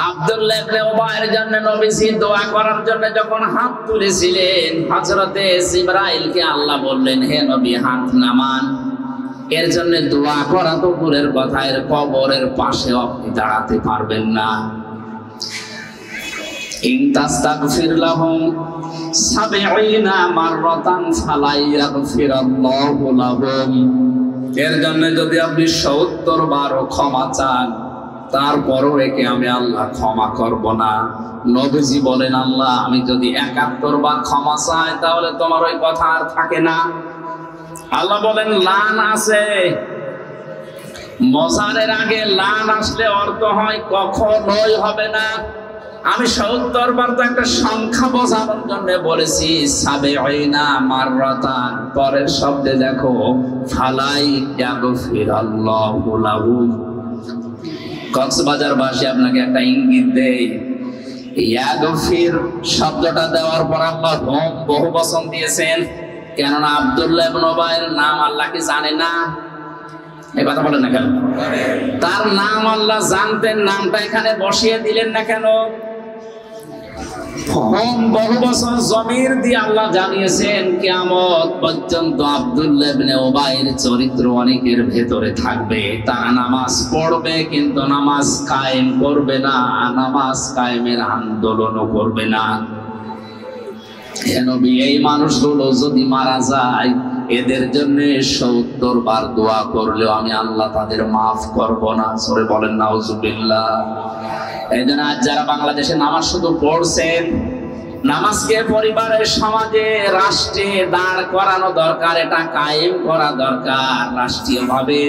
আব্দুল্লাহ ইবনে উবাইয়ের জন্য নবীজি দোয়া করার জন্য যখন হাত তুলেছিলেন, হযরতে জিবরাইলকে আল্লাহ বললেন, হে নবী হাত নামান। এর জন্য দোয়া করা তো দূরের কথা, এর কবরের পাশে আপনি দাঁড়াতে পারবেন না। ইন তাস্তাগফির লাহুম ৭০ মাররাতান ফালা ইয়াগফিরাল্লাহু লাহুম। এর জন্য যদি আপনি ৭০ বার ক্ষমা চান, তারপরও একে আমি আল্লাহ ক্ষমা করব না। নবীজি বলেন, আল্লাহ আমি যদি ৭১ বার ক্ষমা চাই তাহলে তোমার ওই কথা আর থাকে না। আল্লাহ বলেন, লান আছে, মজারের আগে লান আসলে অর্থ হয় কখনোই হবে না। আমি ৭০ বার তো একটা সংখ্যা বোঝানোর জন্য বলেছি, ৭০ মাররাতান। পরের শব্দে দেখো, ফালাই ইয়াগফিরাল্লাহু লাহু। কক্সবাজারবাসী আপনাকে একটা ইঙ্গিত দেয়, ইয়াগফির শব্দটা দেওয়ার পর আল্লাহ বহু বচন দিয়েছেন। কেননা আব্দুল্লাহ ইবনে উবাইয়ের নাম আল্লাহ কি জানে না? এই কথা বলেন না কেন? তার নাম আল্লাহ জানতেন, নামটা এখানে বসিয়ে দিলেন না কেন? বহু বছর জমির দিয়ে আল্লাহ জানিয়েছেন কিয়ামত পর্যন্ত আব্দুল্লাহ ইবনে উবাইয়ের চরিত্র অনেকের ভেতরে থাকবে। তারা নামাজ পড়বে কিন্তু নামাজ কায়েম করবে না, নামাজ কায়েমের আন্দোলনও করবে না। এই মানুষগুলো যদি মারা যায়, এদের জন্য ৭০ বার দোয়া করলেও আমি আল্লাহ তাদের মাফ করব না। সরে বলেন নাউজুবিল্লাহ। এই জন্য আজ যারা বাংলাদেশে নামাজ শুধু পড়ছেন, নামাজকে পরিবারের, সমাজে, রাষ্ট্রে দাঁড় করানো দরকার, এটা কায়েম করা দরকার রাষ্ট্রীয়ভাবে।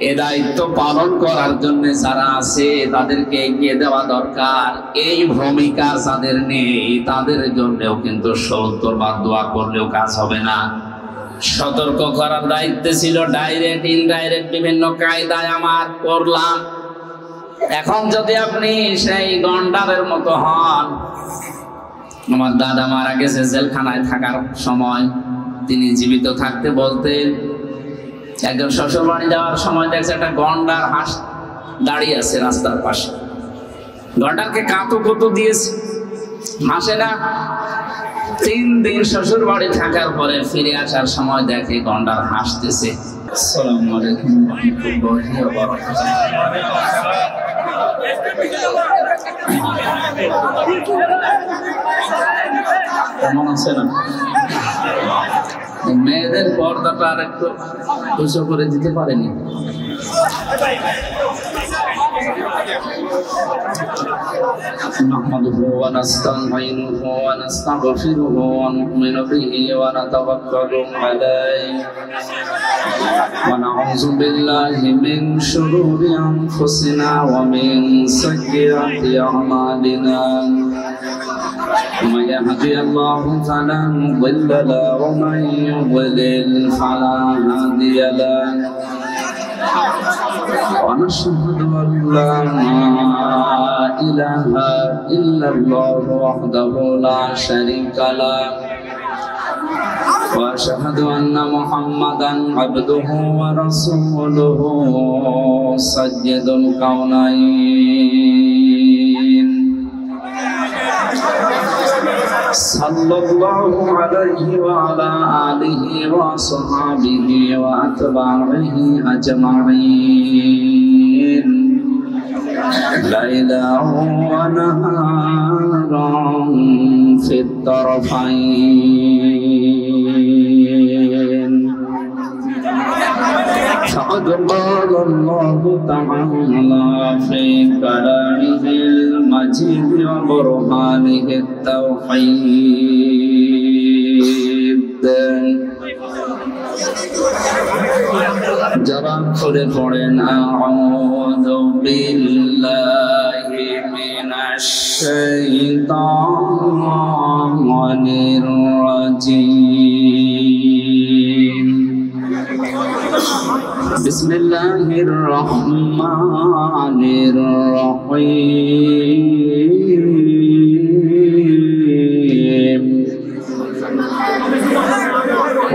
এ দায়িত্ব পালন করার জন্য যারা আছে তাদেরকে এগিয়ে দেওয়া দরকার। এই ভূমিকা যাদের নেই তাদের জন্যও কিন্তু ৭০ বার দোয়া করলেও কাজ হবে না। সতর্ক করার দায়িত্ব ছিল, ডাইরেক্ট ইনডাইরেক্ট বিভিন্ন কায়দায় আমার করলাম। এখন যদি আপনি সেই গন্ডারের মতো হন, আমার দাদা মারা গেছে জেলখানায় থাকার সময়, তিনি জীবিত থাকতে বলতেন, একজন শ্বশুর বাড়ি যাওয়ার সময় দেখছে একটা গন্ডার হাঁস দাঁড়িয়ে আছে রাস্তার পাশে। গন্ডারকে কাতু কুতু দিয়েছে, হাসে না। ৩ দিন শ্বশুর বাড়ি থাকার পরে ফিরে আসার সময় দেখে গন্ডার হাসতেছে। আসসালামু আলাইকুম ওয়া রাহমাতুল্লাহি ওয়া বারাকাতুহু। কেমন আছেন? মেয়েদের পর্দাটা আর একটু উঁচু করে দিতে পারেনি। نحمده ونستعينه ونستغفره ونؤمن به ونتوكل عليه ونعوذ بالله من شرور أنفسنا ومن سيئات أعمالنا من يهدي الله فلا مضل له ومن يضلل فلا هادي له ونشهد أن لا إله إلا الله وحده لا شريك له وأشهد أن محمدا عبده ورسوله سيد الكونين صلى الله عليه وعلى آله وصحبه وأتباعه أجمعين ليلا ونهارا في الطرفين فقد قال الله تعالى في كلامه المجيد وبرهانه التوحيد যারা করে পড়েন আউযু বিল্লাহি মিনাশ শাইতানির রাজীম বিসমিল্লাহির রহমানির রহিম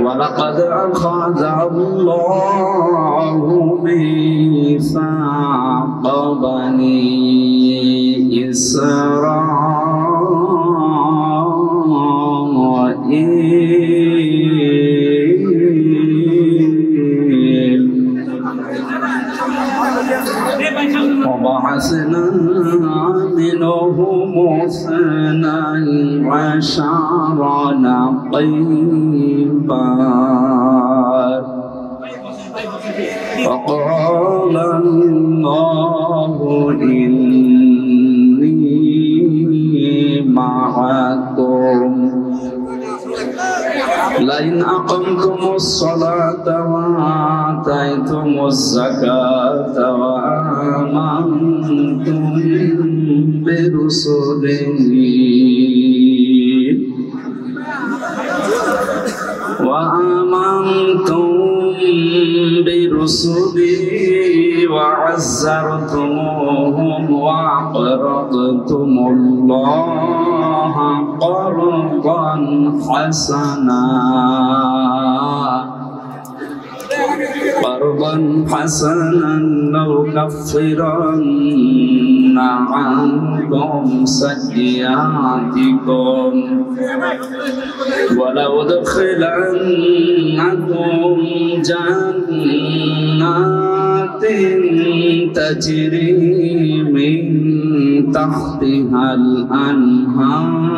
ولقد أخذ الله ميثاق بني إسرائيل وبعثنا منهم 12 نقيبا وقال الله إني معكم لئن أقمتم الصلاة وآتيتم الزكاة وآمنتم برسلي وعزرتموهم وأقرضتم الله قرضا حسنا لأكفرن عنكم سيئاتكم ولأدخلنكم جنات تجري من تحتها الأنهار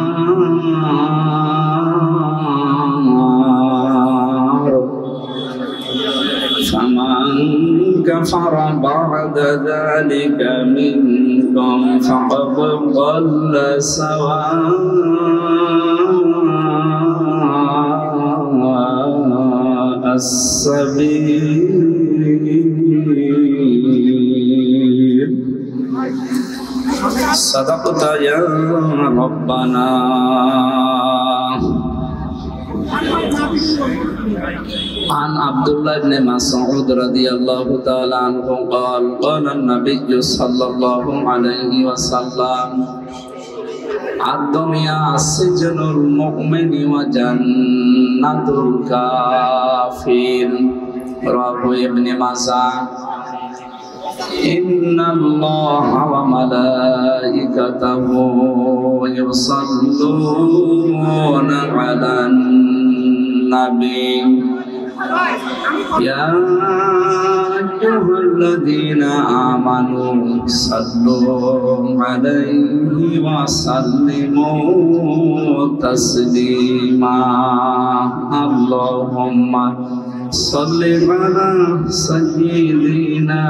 فمن كفر بعد ذلك منكم فقد ضل سواء السبيل صدقت يا ربنا. عن عبد الله بن مسعود رضي الله تعالى عنه قال قال النبي صلى الله عليه وسلم الدنيا سجن المؤمن وجنة الكافر رواه ابن ماجه. إن الله وملائكته يصلون على النبي يا أيها الذين آمنوا صلوا عليه وسلموا تسليما. اللهم صل على سيدنا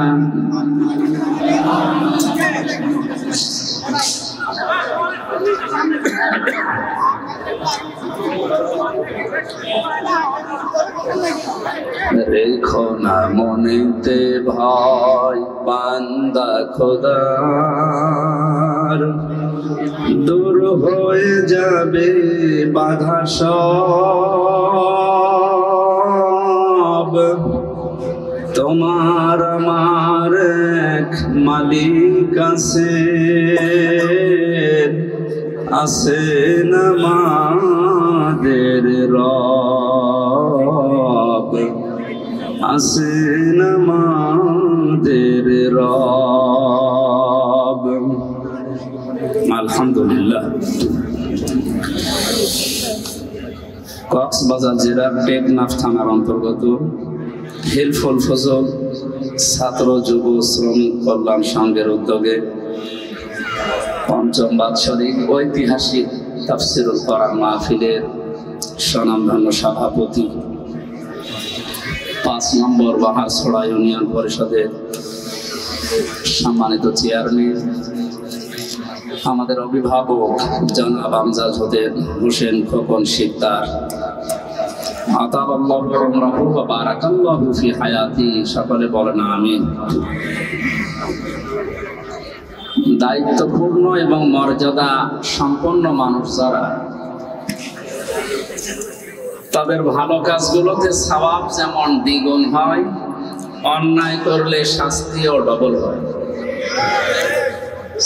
রেখো না মনেতে ভয় বান্দা খোদার, দূর হয়ে যাবে বাধা সব। তোমার আমার এক মালিক আছেন আমাদের রব, আছেন আমাদের রব। আলহামদুলিল্লাহ। কক্সবাজার জেলার টেকনাফ থানার অন্তর্গত হিলফুল ফজল ছাত্র যুব শ্রমিক কল্যাণ সংঘের উদ্যোগে পঞ্চম বাৎসরিক ঐতিহাসিক তাফসিরুল কোরআন মাহফিলের স্বনামধন্য সভাপতি, ৫ নম্বর বাহারছড়া ইউনিয়ন পরিষদের সম্মানিত চেয়ারম্যান, আমাদের অভিভাবক জনাব আমজাদ হোসেন খোকন শিকদার, আতাবাল্লাহু উমরাহু ওয়া বারাকাল্লাহু ফি হায়াতি, সকলে বলেন আমিন। দায়িত্বপূর্ণ এবং মর্যাদা সম্পন্ন মানুষ যারা, তাদের ভালো কাজগুলোতে সওয়াব যেমন দ্বিগুণ হয়, অন্যায় করলে শাস্তিও ডবল হয়।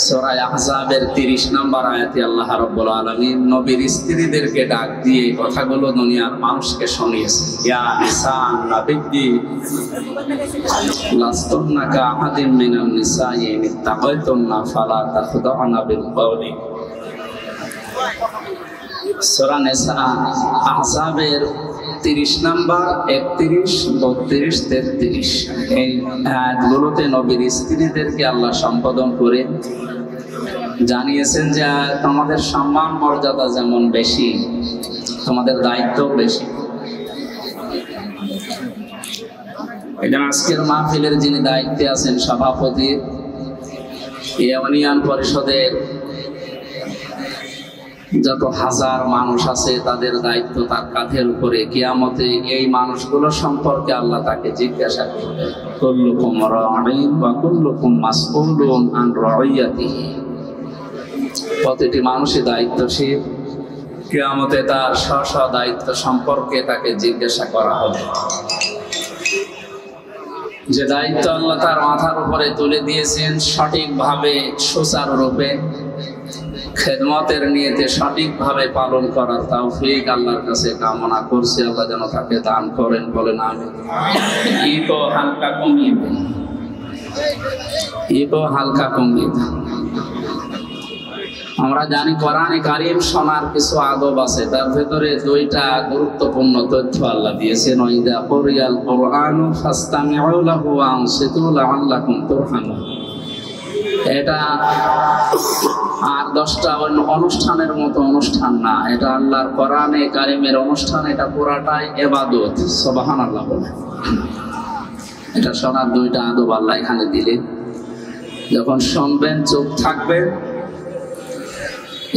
সূরা আহজাবের 30 নম্বর আয়াতে আল্লাহ রাব্বুল আলামিন নবীর স্ত্রীদেরকে ডাক দিয়ে কথাগুলো দুনিয়ার মানুষকে শুনিয়েছেন। ইয়া নিসান নাবিয়্যি লাস্তুন্না কাআহাদিন মিনান নিসাই ইন ইত্তাকাইতুন্না ফালা তাখদা'না বিল কওলি। সূরা নিসা আহজাবের 30 নম্বর 31, 32, 33 এই আয়াতগুলোতে নবীর স্ত্রীদেরকে আল্লাহ সম্বোধন করে জানিয়েছেন যে তোমাদের সম্মান মর্যাদা যেমন বেশি, তোমাদের দায়িত্ব বেশি। এটা আজকের মাহফিলের যিনি দায়িত্বে আছেন সভাপতি, ইউনিয়ন পরিষদের যত হাজার মানুষ আছে তাদের দায়িত্ব তার কাঁধের উপরে। কিয়ামতে এই মানুষগুলো সম্পর্কে আল্লাহ তাকে জিজ্ঞাসা করবে। কুল্লুকুম রাঈন ওয়া কুল্লুকুম মাসউলুন আন রাইয়াতিহি। প্রতিটি মানুষই দায়িত্বশীল। কিয়ামতে তার স্ব দায়িত্ব সম্পর্কে তাকে জিজ্ঞাসা করা হবে। যে দায়িত্ব আল্লাহ তার মাথার উপরে তুলে দিয়েছেন সঠিকভাবে সুচারুরূপে খেদমতের নিয়তে সঠিকভাবে পালন করার তৌফিক আল্লাহর কাছে কামনা করছি। আল্লাহ যেন তাকে দান করেন, বলেন আমিন। ইগো হালকা কমিয়ে দেন, ইগো হালকা কমিয়ে দেন। আমরা জানি কোরআনে কারীম শোনার কিছু আদব আছে, তার ভেতরে 2টা গুরুত্বপূর্ণ তথ্য আল্লাহ দিয়েছেন। ওয়াইদা কুরিয়াল কুরআনু ফাসতামিউ লাহু ওয়া আনসিতু লাআল্লাকুম তুরহামুন। এটা আর 10টা অনুষ্ঠানের মতো অনুষ্ঠান না, এটা আল্লাহর কোরআনে কারীমের অনুষ্ঠান। এটা পুরাটাই ইবাদত। সুবহানাল্লাহ বলে। এটা শোনার 2টা আদব আল্লাহ এখানে দিলেন। যখন শুনবেন চুপ থাকবেন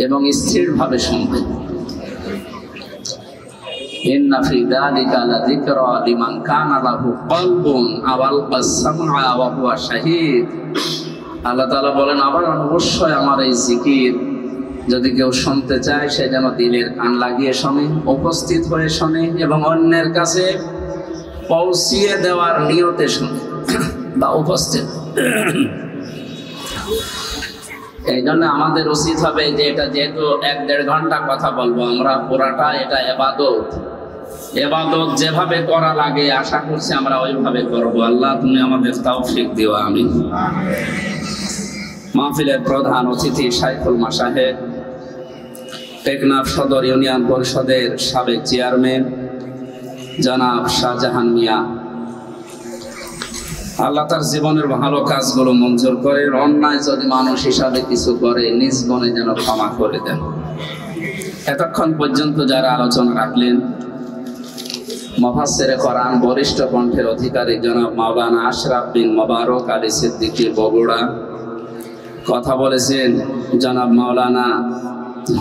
এবং স্থিরভাবে শুনবেন। ইন্না ফি যালিকা লাযিকরা লিমান কানা লাহু কলবুন আও আলকাস সামআ ওয়া হুয়া শাহীদ। আল্লাহ তাআলা বলেন, আবার অবশ্যই আমার এই জিকির যদি কেউ শুনতে চায় সে যেন দিলের কান লাগিয়ে শোনে, উপস্থিত হয়ে শোনে এবং অন্যের কাছে পৌঁছিয়ে দেওয়ার নিয়তে শোনে বা উপস্থিত। এই জন্য আমাদের উচিত হবে যে এটা যেহেতু 1-1.5 ঘন্টা কথা বলবো আমরা, পুরাটা এটা ইবাদত। ইবাদত যেভাবে করা লাগে আশা করছি আমরা ওইভাবে করবো। আল্লাহ তুমি আমাদের তৌফিক দিও, আমিন। মাহফিলের প্রধান অতিথি শাইখুল মাশায়েখ, টেকনাফ সদর ইউনিয়ন পরিষদের সাবেক চেয়ারম্যান জনাব শাহজাহান মিয়া, আল্লাহ তার জীবনের ভালো কাজগুলো মঞ্জুর করে। অন্যায় যদি মানুষ হিসাবে কিছু করে নিজ মনে যেন ক্ষমা করে দেন। এতক্ষণ পর্যন্ত যারা আলোচনা রাখলেন, মুফাসসিরে কোরআন বরিষ্ঠ কণ্ঠের অধিকারী জনাব মাওলানা আশরাফ বিন মোবারক আলী সিদ্দিকী বগুড়া, কথা বলেছেন জনাব মাওলানা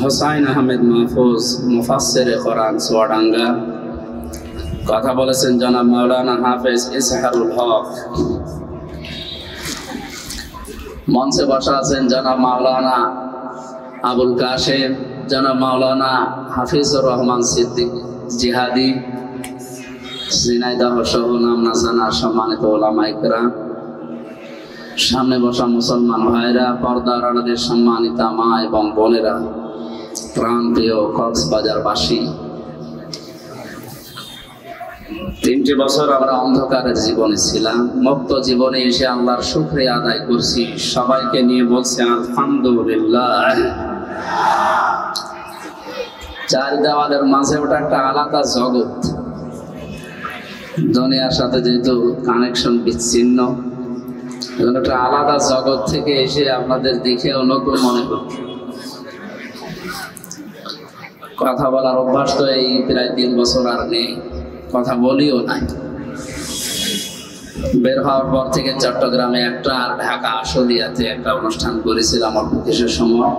হোসাইন আহমেদ মাহফুজ মুফাসসিরে কোরআন চুয়াডাঙ্গা, কথা বলেছেন জনাব মাওলানা হাফেজ ইসহারুল হক। মঞ্চে বসা আছেন জনাব মাওলানা আবুল কাশেম, জনাব মাওলানা হাফিজুর রহমান সিদ্দিক জিহাদি, ঝিনাইদহ সহ নামনা জানা সম্মানিত ওলামা ইকরাম, সামনে বসা মুসলমান ভাইরা, পর্দার আড়ালের সম্মানিতা মা এবং বোনেরা, প্রাণপ্রিয় কক্সবাজারবাসী। 3টি বছর আমরা অন্ধকারের জীবনে ছিলাম, মুক্ত জীবনে এসে আল্লাহর শুকরিয়া আদায় করছি। সবাইকে নিয়ে বলছি আলহামদুলিল্লাহ। 4 দেওয়ালের মাঝে ওটা একটা আলাদা জগৎ। দুনিয়ার সাথে যেহেতু কানেকশন বিচ্ছিন্ন, একটা আলাদা জগৎ থেকে এসে আপনাদের দেখে নতুন মনে হচ্ছে। কথা বলার অভ্যাস তো এই প্রায় 3 বছর আর নেই, কথা বলিও নাই। বের হওয়ার পর থেকে চট্টগ্রামে একটা আর ঢাকা আশুলিয়াতে একটা অনুষ্ঠান করেছিলাম অল্প কিছু সময়।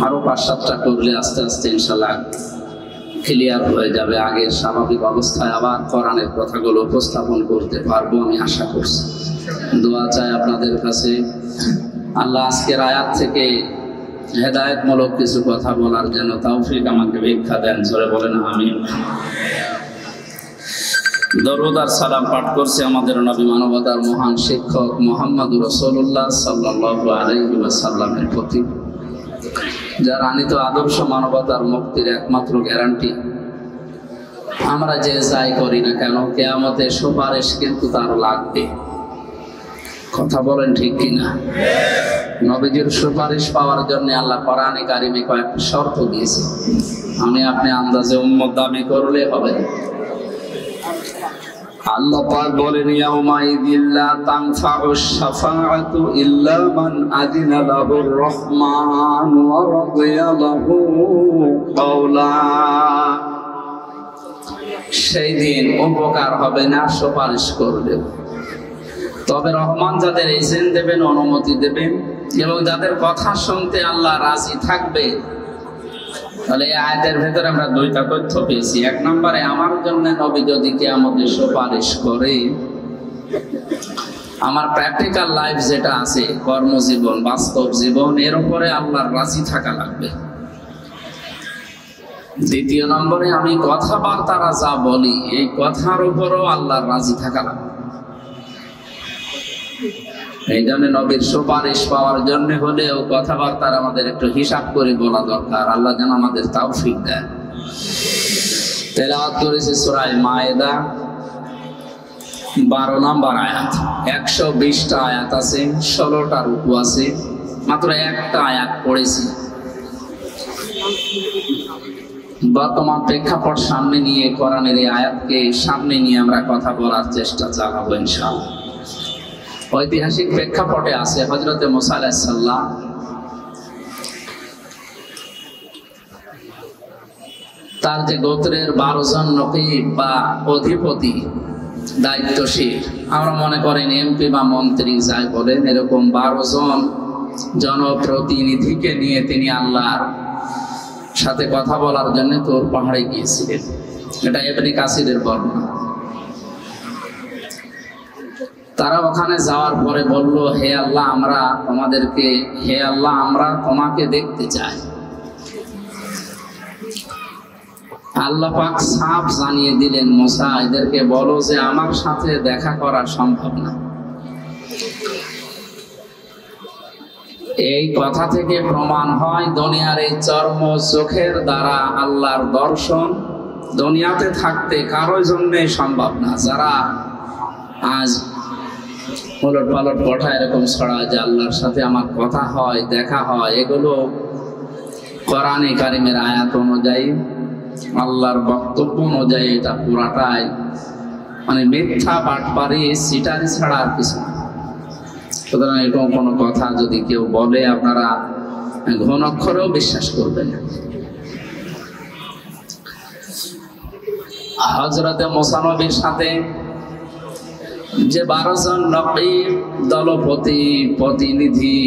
আরো 5-7টা করলে আস্তে আস্তে ইনশাল্লাহ ক্লিয়ার হয়ে যাবে। আগের স্বাভাবিক অবস্থায় আবার কোরআনের কথাগুলো উপস্থাপন করতে পারবো আমি আশা করছি। দোয়া চাই আপনাদের কাছে, আল্লাহ আজকের আয়াত থেকে হেদায়েতমূলক কিছু কথা বলার জন্য তৌফিক আমাকে ভিক্ষা দেন। জোরে বলেন আমিন। দরুদ আর সালাম পাঠ করছে আমাদের নবী মানবতার মহান শিক্ষক মুহাম্মদুর রাসূলুল্লাহ সাল্লাল্লাহু আলাইহি ওয়াসাল্লামের প্রতি, যার আনিত আদর্শ মানবতার মুক্তির একমাত্র গ্যারান্টি। আমরা যে যাই করি না কেন, কিয়ামতে সুপারিশ কিন্তু তার লাগবে। কথা বলেন ঠিক কিনা? নবীজির সুপারিশ পাওয়ার জন্য আল্লাহ কোরআনে কারিমে কয়েকটা শর্ত দিয়েছে। আমি আপনি আন্দাজে উম্মত দাবি করলে হবে। আল্লাহ পাক বলেন, ইয়াউমাইযিল লা তানফাউশ শাফাআতু ইল্লা মান আযিনা লাহুর রহমান ওয়া রাদিয়া লাহু কাওলা। সেই দিন উপকার হবে না সুপারিশ করলে, তবে রহমান যাদের ইজেন দেবেন, অনুমতি দেবেন এবং যাদের কথা শুনতে আল্লাহ রাজি থাকবে। তাহলে এই আয়াতের ভেতরে আমরা দুইটা তথ্য পেয়েছি। এক নম্বরে, আমার জন্য নবী যদি কিয়ামতে সুপারিশ করে, আমার প্র্যাকটিক্যাল লাইফ যেটা আছে, কর্মজীবন, বাস্তব জীবন, এর উপরে আল্লাহর রাজি থাকা লাগবে। দ্বিতীয় নম্বরে, আমি কথাবার্তারা যা বলি এই কথার উপরও আল্লাহর রাজি থাকা লাগবে। এই জন্য নবীর সুপারিশ পাওয়ার জন্য হলেও কথাবার্তার আমাদের একটু হিসাব করে বলা দরকার। আল্লাহ যেন আমাদের তৌফিক দেয়। তেলাওয়াত করেছি সূরা মায়েদা 12 নম্বর আয়াত। 120টা আয়াত আছে, 16টা রুকু আছে, মাত্র একটা আয়াত পড়েছি। বর্তমান প্রেক্ষাপট সামনে নিয়ে, কোরআনের এই আয়াতকে সামনে নিয়ে আমরা কথা বলার চেষ্টা চালাবো ইনশাআল্লাহ। ঐতিহাসিক প্রেক্ষাপটে আছে হযরতে মুসা আলাইহিস সালাম তার যে গোত্রের 12 জন নকিব বা অধিপতি, দায়িত্বশীল, আমরা মনে করেন এমপি বা মন্ত্রী যাই বলেন, এরকম 12 জন জনপ্রতিনিধিকে নিয়ে তিনি আল্লাহর সাথে কথা বলার জন্য তুর পাহাড়ে গিয়েছিলেন। এটা ইবনে কাসিরের বর্ণনা। তারা ওখানে যাওয়ার পরে বলল, হে আল্লাহ আমরা তোমাকে দেখতে চাই। আল্লাহ পাক সাফ জানিয়ে দিলেন, মুসা এদেরকে বলো যে আমার সাথে দেখা করা সম্ভব না। এই কথা থেকে প্রমাণ হয়, দুনিয়ার এই চর্ম চোখের দ্বারা আল্লাহর দর্শন দুনিয়াতে থাকতে কারোর জন্য সম্ভব না। যারা আজ উলট পালট কথা এরকম ছড়ায় যে আল্লাহর সাথে আমার কথা হয়, দেখা হয়, এগুলো কোরআনে কারিমের আয়াত অনুযায়ী, আল্লাহর বক্তব্য অনুযায়ী এটা পুরাটাই মানে মিথ্যা, বাটপারি, সিটারি ছাড়া আর কিছু না। সুতরাং এরকম কোনো কথা যদি কেউ বলে, আপনারা ঘন অক্ষরেও বিশ্বাস করবেন না। হযরতে মুসা নবীর সাথে যে 12 জন নকিব, দলপতি, প্রতিনিধি,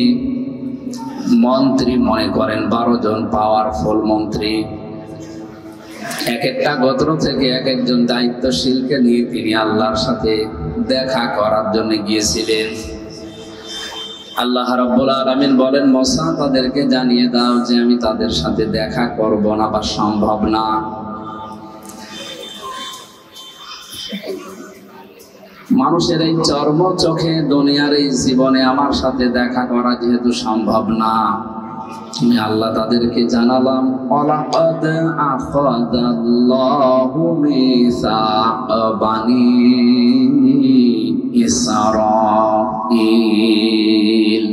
মন্ত্রী মনে করেন 12 জন পাওয়ারফুল মন্ত্রী, এক একটা গোত্র থেকে এক একজন দায়িত্বশীলকে নিয়ে তিনি আল্লাহর সাথে দেখা করার জন্য গিয়েছিলেন। আল্লাহ রাব্বুল আলামিন বলেন, মুসা তাদেরকে জানিয়ে দাও যে আমি তাদের সাথে দেখা করব না বা সম্ভব না। মানুষের এই চর্ম চোখে দুনিয়ার এই জীবনে আমার সাথে দেখা করা যেহেতু সম্ভব না, আমি আল্লাহ তাদেরকে জানালাম, ওয়ালাকাদ আখাযাল্লাহু মিসাক বানি ইসরাঈল।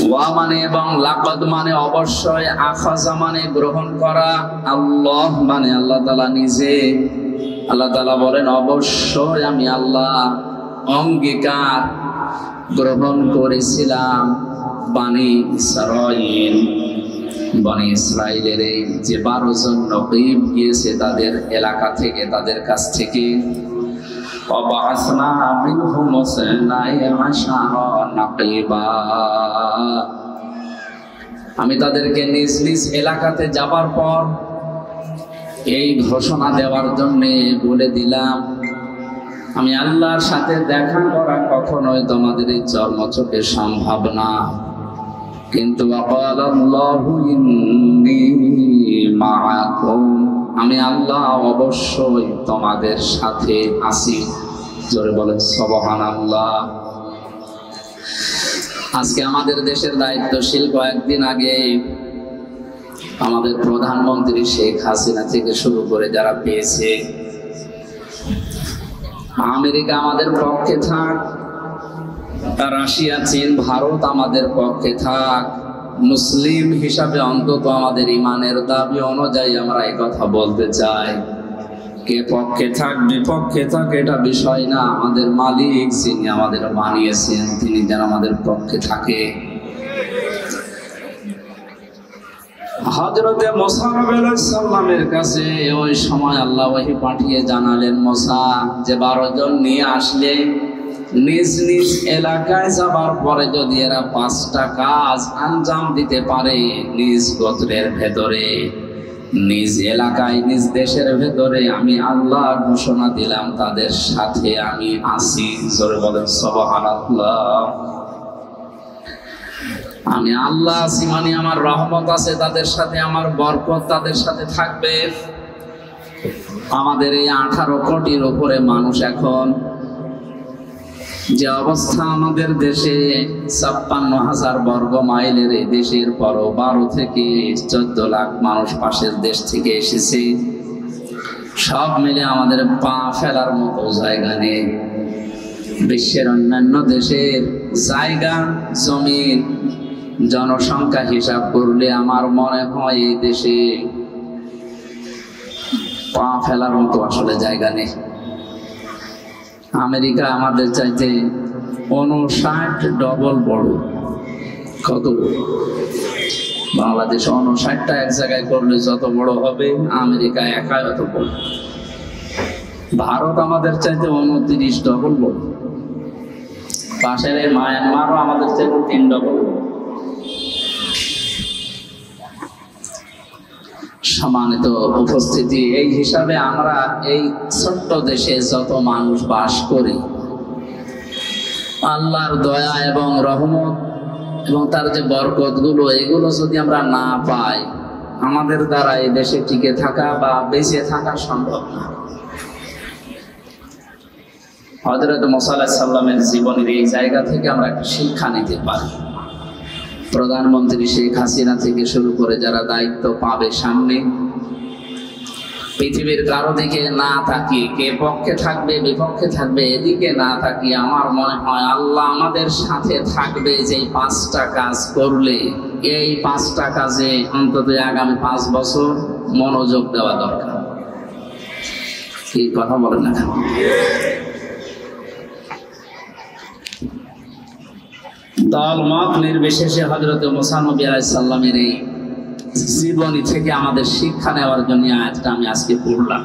ওয়া মানে এবং লাকাদ মানে অবশ্যই, আখাযা মানে গ্রহণ করা, আল্লাহ মানে আল্লাহ তাআলা নিজে। আল্লাহ তাআলা বলেন, অবশ্যই আমি আল্লাহ অঙ্গীকার গ্রহণ করেছিলাম বানি ইসরাঈল, বনি ইসরাঈলের এই যে 12 জন নকিব গিয়েছে তাদের এলাকা থেকে, তাদের কাছ থেকে। وبعثنا منهم 12 نقيبا। আমি তাদেরকে নিজ নিজ এলাকাতে যাবার পর এই ঘোষণা দেওয়ার জন্য বলে দিলাম, আমি আল্লাহর সাথে দেখা করা কখনোই তোমাদের এই চর্মচোখে সম্ভব না, কিন্তু আল্লাহু ইন্নী মাআকুম, আমি আল্লাহ অবশ্যই তোমাদের সাথে আছি। জোরে বলেন সুবহানাল্লাহ। আজকে আমাদের দেশের দায়িত্বশীল কয়েকদিন আগে আমাদের প্রধানমন্ত্রী শেখ হাসিনা থেকে শুরু করে যারা পেয়েছে, আমেরিকা আমাদের পক্ষে থাক, রাশিয়া, চীন, ভারত আমাদের পক্ষে থাক, মুসলিম হিসাবে অন্তত আমাদের ইমানের দাবি অনুযায়ী আমরা এই কথা বলতে চাই, কে পক্ষে থাক বিপক্ষে থাক এটা বিষয় না, আমাদের মালিক যিনি আমাদের বানিয়েছেন তিনি যেন আমাদের পক্ষে থাকে। হযরতে মুসা আলাইহিস সালামের কাছে ওই সময় আল্লাহ ওহী পাঠিয়ে জানালেন, মুসা যে 12 জন নিয়ে আসলে নিজ নিজ এলাকায় যাবার পরে যদি এরা 5টা কাজ আঞ্জাম দিতে পারে নিজ গোত্রের ভেতরে, নিজ এলাকায়, নিজ দেশের ভেতরে, আমি আল্লাহ ঘোষণা দিলাম তাদের সাথে আমি আছি। জোরে বলেন সুবহানাল্লাহ। আমি আল্লাহ আছি মানে আমার রহমত আছে তাদের সাথে, আমার বরকত তাদের সাথে থাকবে। আমাদের এই 18 কোটির উপরে মানুষ, এখন যে অবস্থা আমাদের দেশে 56,000 বর্গ মাইলের এই দেশের পরও 12 থেকে 14 লাখ মানুষ পাশের দেশ থেকে এসেছে, সব মিলে আমাদের পা ফেলার মতো জায়গা নেই। বিশ্বের অন্যান্য দেশের জায়গা, জমিন, জনসংখ্যা হিসাব করলে আমার মনে হয় এই দেশে পা ফেলার মতো আসলে জায়গা নেই। আমেরিকা আমাদের চাইতে 59 ডবল বড়। কত? বাংলাদেশ 59টা এক জায়গায় করলে যত বড় হবে, আমেরিকা একাই অত বড়। ভারত আমাদের চাইতে 29 ডবল বড়। পাশের মায়ানমারও আমাদের চাইতে 3 ডবল বড়। সম্মানিত উপস্থিতি, এই হিসাবে আমরা এই ছোট্ট দেশে যত মানুষ বাস করি, আল্লাহর দয়া এবং রহমত এবং তার যে বরকতগুলো, এগুলো যদি আমরা না পাই, আমাদের দ্বারা এই দেশে টিকে থাকা বা বেঁচে থাকা সম্ভব না। হযরত মুসা আলাইহিস সালামের জীবনের এই জায়গা থেকে আমরা একটা শিক্ষা নিতে পারি। প্রধানমন্ত্রী শেখ হাসিনা থেকে শুরু করে যারা দায়িত্ব পাবে সামনে, পৃথিবীর কারো দিকে না তাকিয়ে, কে পক্ষে থাকবে বিপক্ষে থাকবে এদিকে না তাকিয়ে, আমার মনে হয় আল্লাহ আমাদের সাথে থাকবে। যে 5টা কাজ করলে, এই 5টা কাজে অন্তত আগামী 5 বছর মনোযোগ দেওয়া দরকার। কি কথা বলেন না? দল মত নির্বিশেষে হযরত মুসা নবী আলাইহিস সালামের এই জীবনী থেকে আমাদের শিক্ষা নেওয়ার জন্য আয়াতটা আমি আজকে পড়লাম।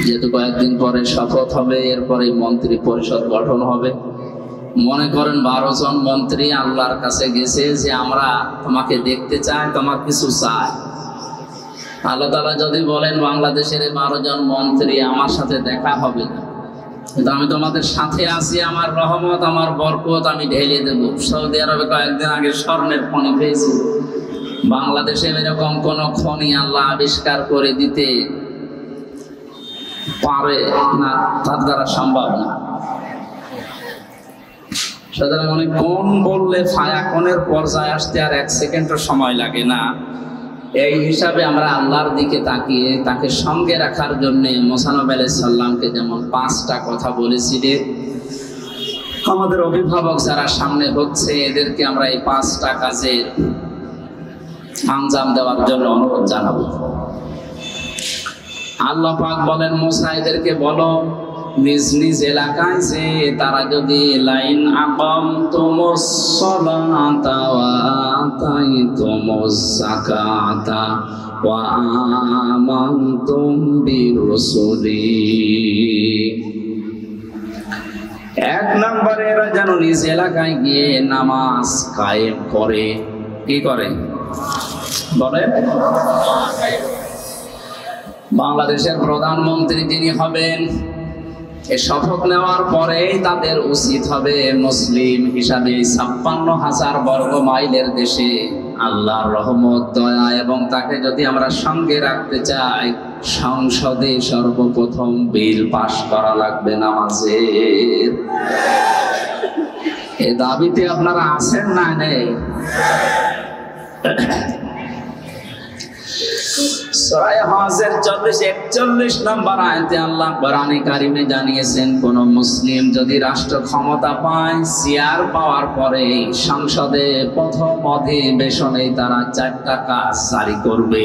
যেহেতু কয়েকদিন পরে শপথ হবে, এরপরে মন্ত্রী পরিষদ গঠন হবে। মনে করেন 12 জন মন্ত্রী আল্লাহর কাছে গেছে যে আমরা তোমাকে দেখতে চাই, তোমার কিছু চাই। আল্লাহ তাআলা যদি বলেন বাংলাদেশের 12 জন মন্ত্রী আমার সাথে দেখা হবে না, কিন্তু আমি তোমাদের সাথে আছি, আমার রহমত আমার বরকত আমি ঢেলে দেব। সৌদি আরবে কয়েকদিন আগে স্বর্ণের খনি পেয়েছি, বাংলাদেশে এরকম কোন খনি আল্লাহ আবিষ্কার করে দিতে পারে না, তার দ্বারা সম্ভব না। সুতরাং অনেক কোন বললে ফায়াকনের পর্যায়ে আসতে আর 1 সেকেন্ডও সময় লাগে না। এই হিসাবে আমরা আল্লাহর দিকে তাকিয়ে তাকে সঙ্গে রাখার জন্য মুসা নবী আলাইহিস সালামকে যেমন 5টা কথা বলেছিলেন, আমাদের অভিভাবক যারা সামনে হচ্ছে এদেরকে আমরা এই 5টা কাজের আঞ্জাম দেওয়ার জন্য অনুরোধ জানাবো। আল্লাহ পাক বলেন, মুসা এদেরকে বলো নিজ নিজ এলাকায় যে তারা যদি লাইন আকামতুমুস সালাতা ওয়া আতাইতুমুস যাকাতা ওয়া আমানতুম বিরুসুলি, 1 নম্বরে এরা যেন নিজ এলাকায় গিয়ে নামাজ কায়েম করে। কি করে বলেন? বাংলাদেশের প্রধানমন্ত্রী যিনি হবেন, এই শপথ নেওয়ার পরে তাদের উচিত হবে মুসলিম হিসাবে 56,000 বর্গ মাইলের দেশে আল্লাহর রহমত, দয়া এবং তাকে যদি আমরা সঙ্গে রাখতে চাই, সংসদে সর্বপ্রথম বিল পাশ করা লাগবে নামাজের। এই দাবিতে আপনারা আছেন না? নেই? সূরা হজের 40-41 নম্বর আয়াতে আল্লাহ কোরআনে কারিমে জানিয়েছেন, কোন মুসলিম যদি রাষ্ট্র ক্ষমতা পায়, চেয়ার পাওয়ার পরে সংসদে প্রথম অধিবেশনে তারা 4টা কাজ জারি করবে।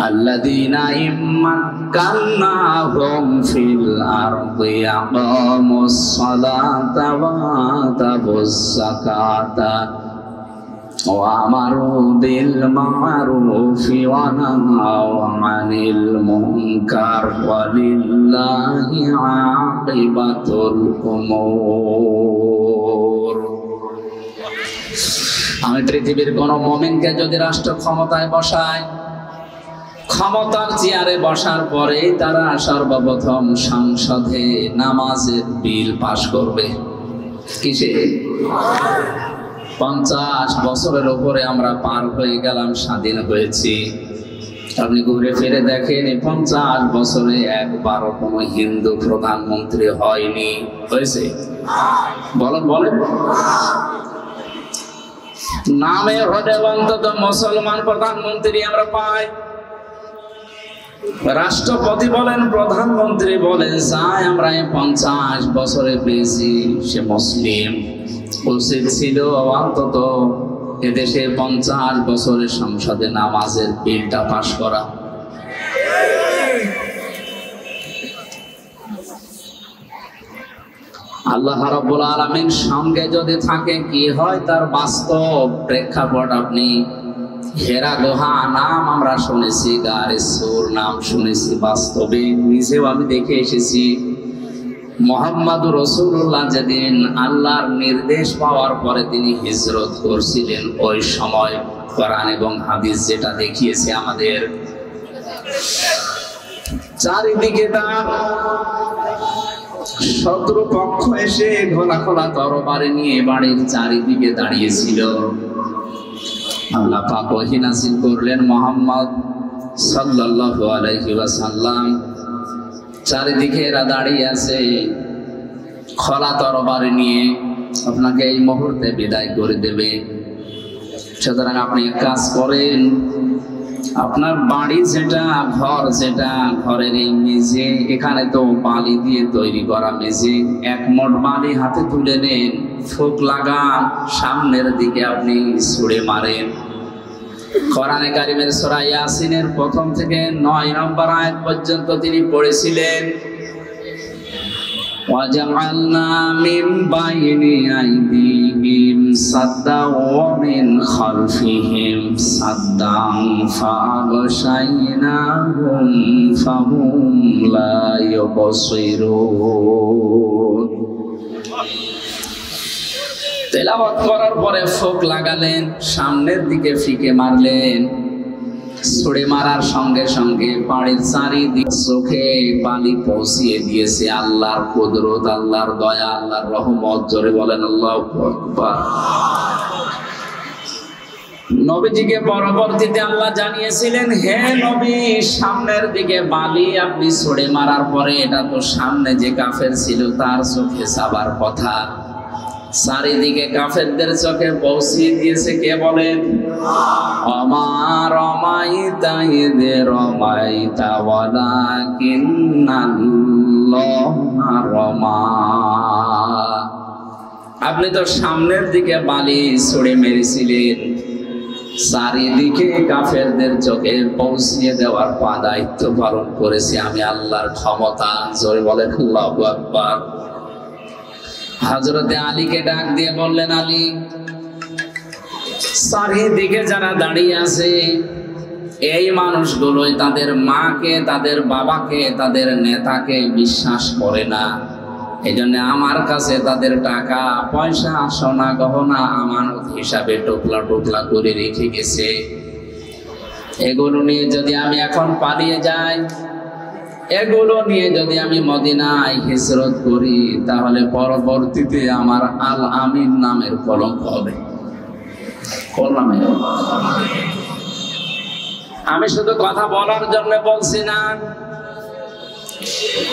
আল্লাযীনা ইম্মাক্কান্নাহুম ফিল আরদি আকামুস সালাতা ওয়া আতাবুস যাকাতা وَأَمَرُوا بِالْمَعْرُوفِ وَنَهَوْا عَنِ الْمُنكَرِ وَلِلَّهِ عَاقِبَةُ الْأُمُورِ। আমি পৃথিবীর কোন মুমিনকে যদি রাষ্ট্র ক্ষমতায় বসাই, ক্ষমতার চেয়ারে বসার পরে তারা সর্বপ্রথম সংসদে নামাজের বিল পাশ করবে। কিসে? 50 বছরের উপরে আমরা পার হয়ে গেলাম, স্বাধীন হয়েছি। আপনি ঘুরে ফিরে দেখেন, 50 বছরে একবারও কোনো হিন্দু প্রধানমন্ত্রী হয়নি। হয়েছে? বলেন বলেন। নামে হলে অন্তত মুসলমান প্রধানমন্ত্রী আমরা পাই। রাষ্ট্রপতি বলেন, প্রধানমন্ত্রী বলেন, যাই আমরা 50 বছরে পেয়েছি সে মুসলিম। উচিত ছিল অন্তত এদেশে 50 বছরের সংসদে নামাজের বিলটা পাশ করা। আল্লাহ রাব্বুল আলামিন সঙ্গে যদি থাকে কি হয় তার বাস্তব প্রেক্ষাপট আপনি হেরা গুহা নাম আমরা শুনেছি, গারে সুর নাম শুনেছি, বাস্তবে নিজেও আমি দেখে এসেছি। মুহাম্মদুর রাসূলুল্লাহ যেদিন আল্লাহর নির্দেশ পাওয়ার পরে তিনি হিজরত করছিলেন, ওই সময় কোরআন এবং হাদিস যেটা দেখিয়েছে আমাদের, চারিদিকে তার শত্রু পক্ষ এসে খোলা খোলা তরবারি নিয়ে বাড়ির চারিদিকে দাঁড়িয়েছিল। আল্লাহ পাক ওহী নাযিল করলেন, মুহাম্মদ সাল্লাল্লাহু আলাইহি ওয়াসাল্লাম, চারিদিকে এরা দাঁড়িয়ে আছে খোলা তরবারি নিয়ে, আপনাকে এই মুহূর্তে বিদায় করে দেবে। সুতরাং আপনি এক কাজ করেন, আপনার বাড়ি যেটা, ঘর যেটা, ঘরের এই মেঝে, এখানে তো বালি দিয়ে তৈরি করা মেঝে, এক মোট বালি হাতে তুলে নেন, ফুক লাগান, সামনের দিকে আপনি ছুঁড়ে মারেন। কোরআনে কারিমের সূরা ইয়াসিনের 1 থেকে 9 নম্বর আয়াত পর্যন্ত তিনি পড়েছিলেন, وَجَعَلْنَا مِنْ بَيْنِ أَيْدِيهِمْ سَدًّا وَمِنْ خَلْفِهِمْ سَدًّا فَأَغْشَيْنَاهُمْ فَهُمْ لَا يُبْصِرُونَ। তেলাওয়াত করার পরে ফুক লাগালেন, সামনের দিকে ফিকে মারলেন, ছুড়ে মারার সঙ্গে সঙ্গে বাড়ির চারিদিকে চোখে বালি পৌঁছিয়ে দিয়েছে আল্লাহর কুদরত, আল্লাহর দয়া, আল্লাহর রহমত। জোরে বলেন আল্লাহু আকবার। নবীজিকে পরবর্তীতে আল্লাহ জানিয়েছিলেন, হে নবী, সামনের দিকে বালি আপনি ছুড়ে মারার পরে এটা তো সামনে যে কাফের ছিল তার চোখে যাবার কথা, চারিদিকে কাফেরদের চোখে পৌঁছিয়ে দিয়েছে কে বলেন? আমার রমাইতা ইযে রমাইতা ওয়ালাকিন্নাল্লাহা রমা। আপনি তো সামনের দিকে বালি ছুড়ে মেরেছিলেন, চারিদিকে কাফেরদের চোখে পৌঁছিয়ে দেওয়ার দায়িত্ব পালন করেছি আমি, আল্লাহর ক্ষমতা। জোরে বলেন আল্লাহু আকবার। হযরতে আলীকে ডাক দিয়ে বললেন, আলী, চারিদিকে যারা দাঁড়িয়ে আছে এই মানুষগুলোই তাদের মাকে, তাদের বাবাকে, তাদের নেতাকে বিশ্বাস করে না। এই জন্য আমার কাছে তাদের টাকা পয়সা, সোনা গহনা আমানত হিসাবে টোপলা টোপলা করে রেখে গেছে। এগুলো নিয়ে যদি আমি এখন পালিয়ে যাই, এগুলো নিয়ে যদি আমি মদিনায় হিজরত করি, তাহলে পরবর্তীতে আমার আল আমিন নামের কলঙ্ক হবে। আমি শুধু কথা বলার জন্য বলছি না,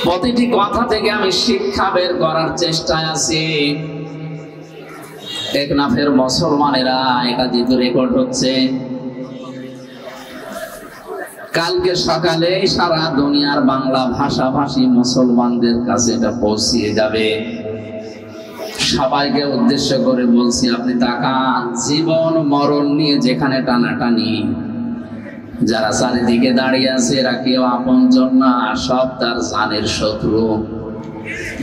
প্রতিটি কথা থেকে আমি শিক্ষা বের করার চেষ্টায় আছি। টেকনাফের মুসলমানেরা, এটা যেহেতু রেকর্ড হচ্ছে, কালকে সকালে সারা দুনিয়ার বাংলা ভাষাভাষী মুসলমানদের কাছে এটা পৌঁছিয়ে যাবে। সবাইকে উদ্দেশ্য করে বলছি, আপনি তাকান, জীবন মরণ নিয়ে যেখানে টানাটানি, যারা চারিদিকে দাঁড়িয়ে আছে এরা কেউ আপনজন না, সব তার জানের শত্রু।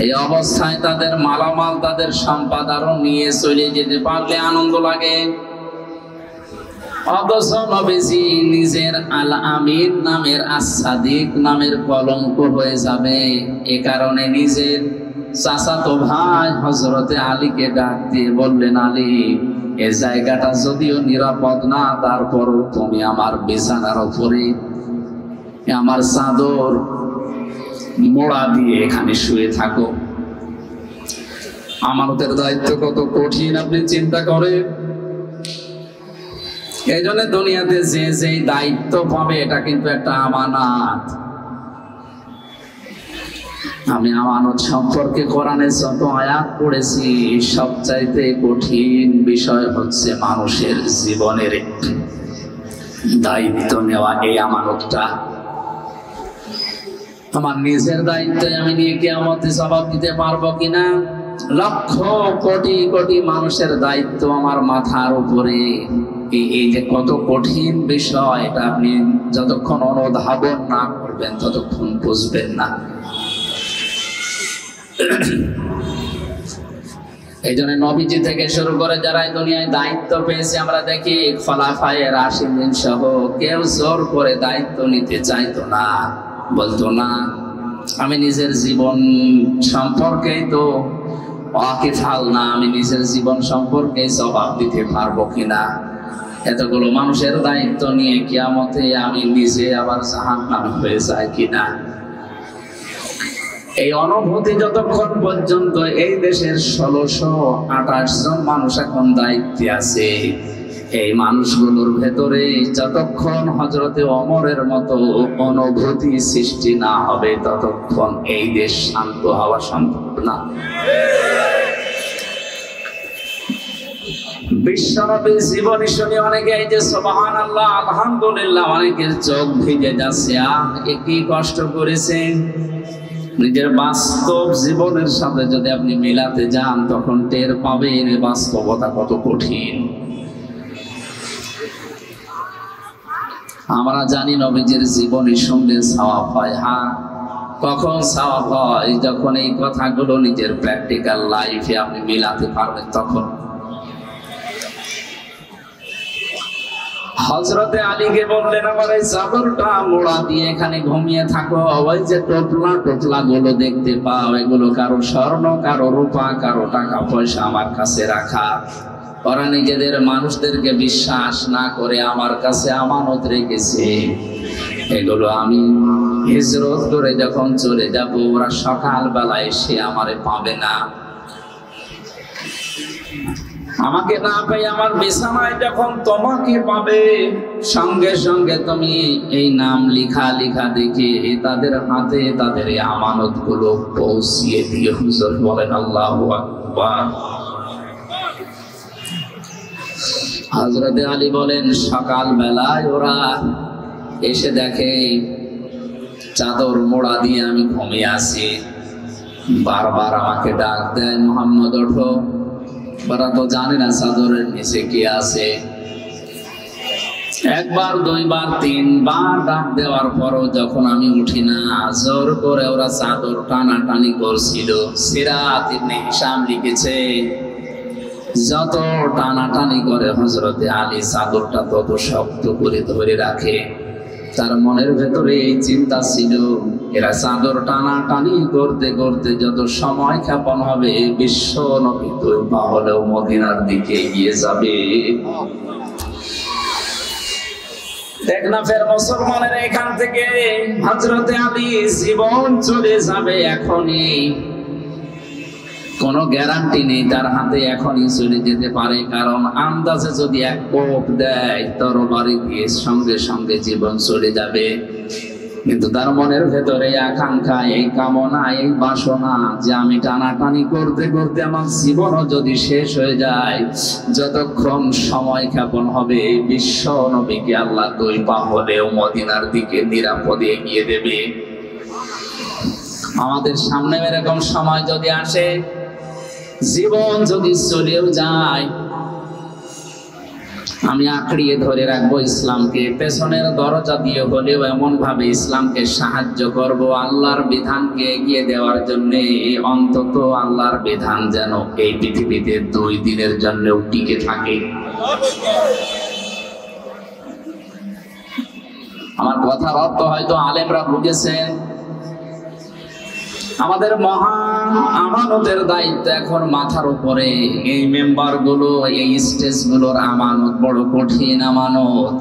এই অবস্থায় তাদের মালামাল, তাদের সম্পদ আরো নিয়ে চলে যেতে পারলে আনন্দ লাগে। অথচ নবীজি নিজের আল আমিন নামের, আস-সাদিক নামের কলঙ্ক হয়ে যাবে, এ কারণে নিজের চাচাতো ভাই হযরতে আলীকে ডাক দিয়ে বললেন, আলী, এই জায়গাটা যদিও নিরাপদ না, তারপরও তুমি আমার বিছানার উপরে আমার চাদর মোড়া দিয়ে এখানে শুয়ে থাকো। আমানতের দায়িত্ব কত কঠিন আপনি চিন্তা করেন। এই জন্য দুনিয়াতে যে যে দায়িত্ব পাবে এটা কিন্তু একটা আমানত। আমি আমানত সম্পর্কে কোরআনে যত আয়াত পড়েছি, সবচাইতে কঠিন বিষয় হচ্ছে মানুষের জীবনের দায়িত্ব নেওয়া। এই আমানতটা আমার নিজের দায়িত্ব, আমি নিয়ে কিয়ামতে জবাব দিতে পারবো কিনা? লক্ষ কোটি কোটি মানুষের দায়িত্ব আমার মাথার উপরে। এই যে কত কঠিন বিষয়, এটা আপনি যতক্ষণ অনুধাবন না করবেন ততক্ষণ বুঝবেন না। এই জন্য নবীজি থেকে শুরু করে যারা এই দুনিয়ায় দায়িত্ব পেয়েছে, আমরা দেখি খোলাফায়ে রাশিদিন সহ কেউ জোর করে দায়িত্ব নিতে চাইতো না, বলতো না আমি নিজের জীবন সম্পর্কেই তো ওয়াকিফাল না, আমি নিজের জীবন সম্পর্কে জবাব দিতে পারবো কিনা। এতগুলো মানুষের দায়িত্ব নিয়ে কিয়ামতে আমি নিজে আবার জাহান্নামী হয়ে যাই কিনা। এই অনুভূতি যতক্ষণ পর্যন্ত এই দেশের 1628 জন মানুষ এখন দায়িত্বে আছে, এই মানুষগুলোর ভেতরে যতক্ষণ হযরতে ওমরের মতো অনুভূতি সৃষ্টি না হবে ততক্ষণ এই দেশ শান্ত হওয়া সম্ভব না। বিশ্বনবীর জীবনী শুনে অনেকে এই যে সুবহানাল্লাহ আলহামদুলিল্লাহ, অনেকের চোখ ভিজে যাচ্ছে। কি কষ্ট করেছেন, নিজের বাস্তব জীবনের সাথে যদি আপনি মিলাতে যান তখন টের পাবেন বাস্তবতা কত কঠিন। আমরা জানি নবীজির জীবনী শুনলে সওয়াব হয়। হ্যাঁ, কখন সওয়াব হয়? যখন এই কথাগুলো নিজের প্র্যাকটিক্যাল লাইফে আপনি মিলাতে পারবেন তখন। হযরতে আলীকে বললেন, আমার এই চাদরটা মোড়া দিয়ে এখানে ঘুমিয়ে থাকো। ওই যে টোপলা টোপলা গুলো দেখতে পাও, এগুলো কারো স্বর্ণ, কারো রূপা, কারো টাকা পয়সা আমার কাছে রাখা। ওরা নিজেদের মানুষদেরকে বিশ্বাস না করে আমার কাছে আমানত রেখেছে। এগুলো আমি হিজরত করে যখন চলে যাব, ওরা সকালবেলায় এসে আমারে পাবে না। আমাকে না পেয়ে আমার বিছানায় যখন তোমাকে পাবে, সঙ্গে সঙ্গে তুমি এই নাম লিখা লিখা দেখে তাদের হাতে তাদের এই আমানত গুলো পৌঁছিয়ে দিয়ে। হুজুর বলেন আল্লাহু আকবার। হযরতে আলী বলেন, সকাল বেলায় ওরা এসে দেখে চাদর মোড়া দিয়ে আমি ঘুমিয়ে আছি। বারবার আমাকে ডাক দেয়, মুহাম্মদ ওঠো। ওরা তো জানে না চাদরের নিচে কি আছে। একবার, দুইবার, তিনবার ডাক দেওয়ার পরও যখন আমি উঠি না, জোর করে ওরা চাদর টানাটানি করছিল। সিরাত ইবনে হিশাম লিখেছে, যত টানাটানি করে হযরতে আলী চাদরটা তত শক্ত করে ধরে রাখে। তার মনের ভেতরে এই চিন্তা ছিল, এরা চাদর টানাটানি করতে করতে যত সময় ক্ষেপণ হবে, বিশ্ব নবী তো হলেও মদিনার দিকে এগিয়ে যাবে। টেকনাফের মুসলমানের এখান থেকে হযরতে আলী জীবন চলে যাবে এখনই। কোনো গ্যারান্টি নেই তার হাতে এখনই চলে যেতে পারে, কারণ আন্দাজে যদি এক কোপ দেয় তরবারি দিয়ে সঙ্গে সঙ্গে জীবন চলে যাবে। কিন্তু তার মনের ভেতরে আকাঙ্ক্ষা, এই কামনা, এই বাসনা যে আমি টানাটানি করতে করতে আমার জীবনও যদি শেষ হয়ে যায়, যতক্ষণ সময় ক্ষেপণ হবে বিশ্ব নবীকে আল্লাহ 2 পা হলেও মদিনার দিকে নিরাপদে এগিয়ে দেবে। আমাদের সামনে এরকম সময় যদি আসে, জীবন যদি চলেও যায়, আমি আঁকড়িয়ে ধরে রাখবো ইসলামকে, পেছনের দরজা দিয়ে হলেও এমন ভাবে ইসলামকে সাহায্য করব, আল্লাহর বিধানকে এগিয়ে দেওয়ার জন্য। অন্তত আল্লাহর বিধান যেন এই পৃথিবীতে 2 দিনের জন্যও টিকে থাকে। আমার কথার অর্থ হয়তো আলেমরা বুঝেছেন। আমাদের মহান আমানতের দায়িত্ব এখন মাথার উপরে। এই মেম্বার গুলো, এই স্টেজ গুলোর আমানত বড় কঠিন আমানত।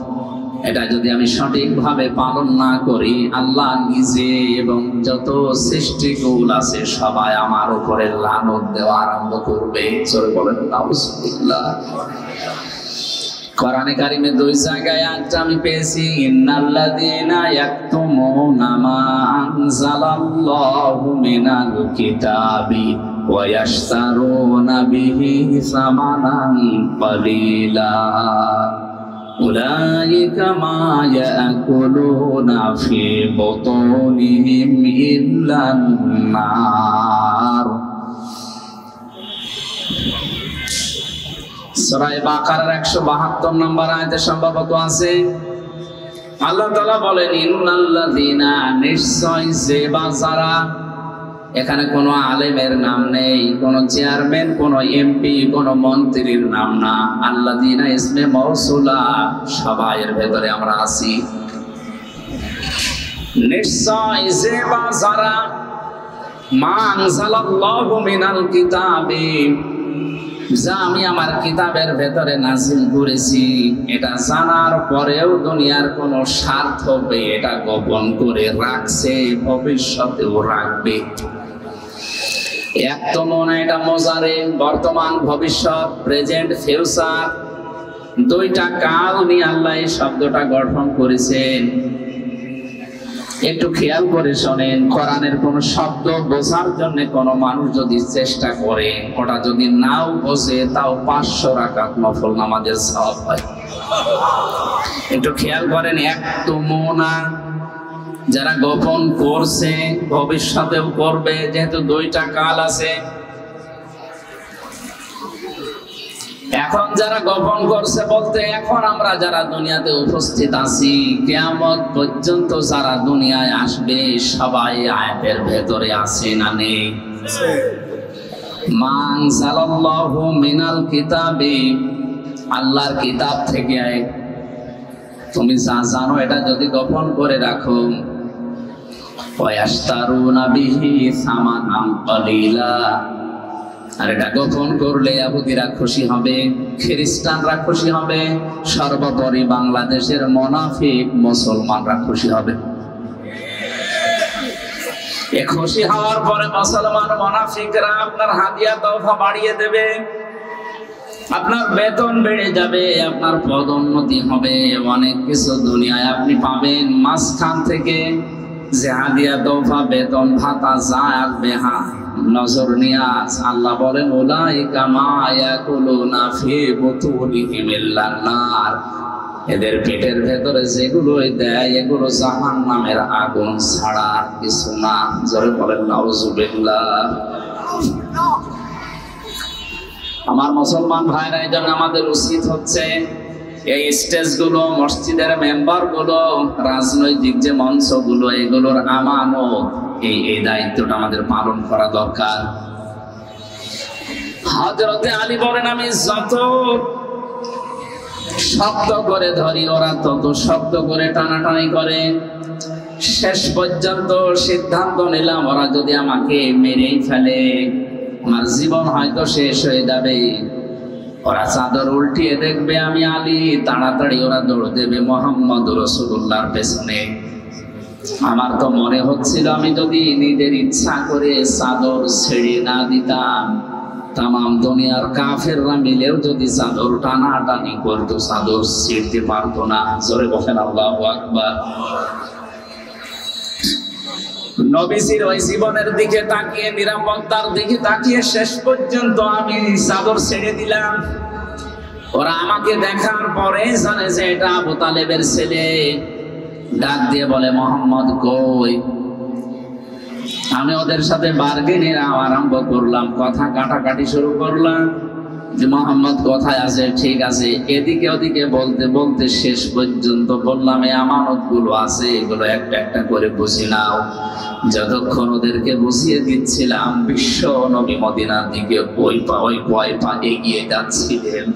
এটা যদি আমি সঠিকভাবে পালন না করি, আল্লাহ নিজে এবং যত সৃষ্টিকুল আছে সবাই আমার উপরে লানত দেওয়া আরম্ভ করবে। চলে বলেন নাউজুবিল্লাহ। কোরআনে কারিমে 2 জায়গায় আয়াতটা আমি পেয়েছি, ইন্নাল্লাযীনা ইয়াকতুমুনা মা আনজালাল্লাহু মিনাল কিতাবি ওয়া ইয়াশতারুনা বিহি সামানান ক্বালীলা উলাইকা মা ইয়াকুলুনা ফি বুতুনিহিম ইল্লান নার। সূরা বাকারার 172 নম্বর আয়াতে সম্ভবত আছে, আল্লাহ তাআলা বলেন ইন্নাল্লাযীনা, নিশ্চয় যে বা যারা, এখানে কোনো আলেমের নাম নেই, কোনো চেয়ারম্যান, কোনো এমপি, কোনো মন্ত্রীর নাম না। আল্লাযীনা ইসমে মৌসুলা, সবাই এর ভেতরে আমরা আছি। নিশ্চয় যে বা যারা মা আনজালাল্লাহু মিনাল কিতাবি, যা আমি আমার কিতাবের ভেতরে নাযিল করেছি, এটা জানার পরেও দুনিয়ার কোন স্বার্থ পেয়ে এটা গোপন করে রাখছে, ভবিষ্যতেও রাখবে। এক তো মনে এটা মজারে, বর্তমান ভবিষ্যৎ, প্রেজেন্ট ফিউচার, 2টা কাল নিয়ে আল্লাহ এই শব্দটা গঠন করেছেন। একটু খেয়াল করে শোনেন, কোরআনের কোন শব্দ বোঝার জন্য কোন মানুষ যদি চেষ্টা করে, ওটা যদি নাও বোঝে, তাও 500 রাকাত নফল নামাজের সওয়াব হয়। একটু খেয়াল করেন, একতুমুনা, যারা গোপন করছে ভবিষ্যতেও করবে, যেহেতু 2টা কাল আছে। এখন যারা গোপন করছে বলতে, এখন আমরা যারা দুনিয়াতে উপস্থিত আছি, কিয়ামত পর্যন্ত যারা দুনিয়ায় আসবে সবাই আয়াতের ভেতরে আছে না নেই? মা আনজালাল্লাহু মিনাল কিতাবি, আল্লাহর কিতাব থেকে তুমি যা জানো এটা যদি গোপন করে রাখো, ওয়ায়াশতারুনা বিহি সামানান ক্বালীলা, আর এটা গোপন করলে ইহুদিরা খুশি হবে, খ্রিস্টানরা খুশি হবে, সর্বোপরি বাংলাদেশের মুনাফিক মুসলমানরা খুশি হবে। এ খুশি হওয়ার পরে মুসলমান মুনাফিকরা আপনার হাদিয়া তওফা বাড়িয়ে দেবে, আপনার বেতন বেড়ে যাবে, আপনার পদোন্নতি হবে, অনেক কিছু দুনিয়ায় আপনি পাবেন। মাঝখান থেকে যে হাদিয়া তওফা, বেতন ভাতা যা আসবে, নজর নিয়াজ, আল্লাহ বলেন উলাইকা মা ইয়াকুলুনা ফি বুতুনিহিম ইল্লান নার, এদের পেটের ভেতরে যেগুলোই দেয় এগুলো জাহান্নামের আগুন ছাড়া আর কিছু না। জোরে বলেন নাউজুবিল্লাহ। আমার মুসলমান ভাইরা, এই জন্য আমাদের উচিত হচ্ছে এই স্টেজগুলো, মসজিদের মেম্বারগুলো, রাজনৈতিক যে মঞ্চগুলো, এগুলোর আমানত, এই দায়িত্বটা আমাদের পালন করা দরকার। হযরতে আলী বলেন, আমি যত শব্দ করে ধরি ওরা তত শব্দ করে টানাটানি করে। শেষ পর্যন্ত সিদ্ধান্ত নিলাম, ওরা যদি আমাকে মেরেই ফেলে আমার জীবন হয়তো শেষ হয়ে যাবে। ওরা চাদর উল্টিয়ে দেখবে আমি আলী, তাড়াতাড়ি ওরা দৌড় দেবে মুহাম্মদ রাসূলুল্লাহর পেছনে। আমার তো মনে হচ্ছিল আমি যদি নিজের ইচ্ছা করে চাদর ছেড়ে না দিতাম, তামাম দুনিয়ার কাফেররা মিলেও যদি চাদর টানাটানি করতো, চাদর ছিঁড়তে পারতো না। জোরে বলেন আল্লাহু আকবার। নবীজির ওই জীবনের দিকে তাকিয়ে, নিরাপত্তার দিকে তাকিয়ে শেষ পর্যন্ত আমি চাদর ছেড়ে দিলাম। ওরা আমাকে দেখার পরে জানে যে এটা আবু তালেবের ছেলে। ডাক দিয়ে বলে, মোহাম্মদ কই? আমি ওদের সাথে বার্গেনের আরম্ভ করলাম, কথা কাটাকাটি শুরু করলাম যে মোহাম্মদ কোথায় আছে, ঠিক আছে, এদিকে ওদিকে বলতে বলতে শেষ পর্যন্ত বললাম এই আমানত গুলো আছে, এগুলো একটা একটা করে বুঝি নাও। যতক্ষণ ওদেরকে বুঝিয়ে দিচ্ছিলাম, বিশ্ব নবী মদিনার দিকে ওই কয় পা এগিয়ে যাচ্ছিলেন।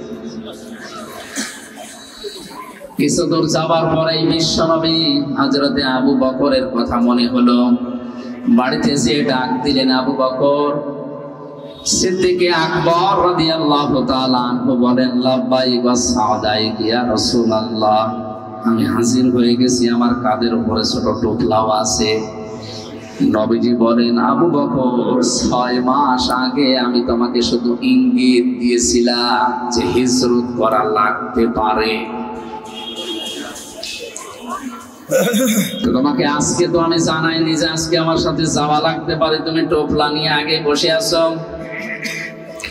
কিছু দূর যাবার পরেই বিশ্ব নবী হযরতে আবু বকরের কথা মনে হলো। বাড়িতে যে ডাক দিলেন আবু বকর। সিদ্দিক আকবর রাদিয়াল্লাহু তাআলা আনহু বলেন, লাব্বাইক ওয়া সাদাইক ইয়া রাসূলুল্লাহ, আমি হাজির হয়ে গেছি, আমার কাঁধের উপরে ছোট টোপলাও আছে। নবীজি বলেন, আবু বকর, 6 মাস আগে আমি তোমাকে শুধু ইঙ্গিত দিয়েছিলাম যে হিজরত করা লাগতে পারে। তোমাকে আজকে তো আমি জানাইনি যে আজকে আমার সাথে যাওয়া লাগতে পারে, তুমি টোপলা নিয়ে আগে বসে আছো।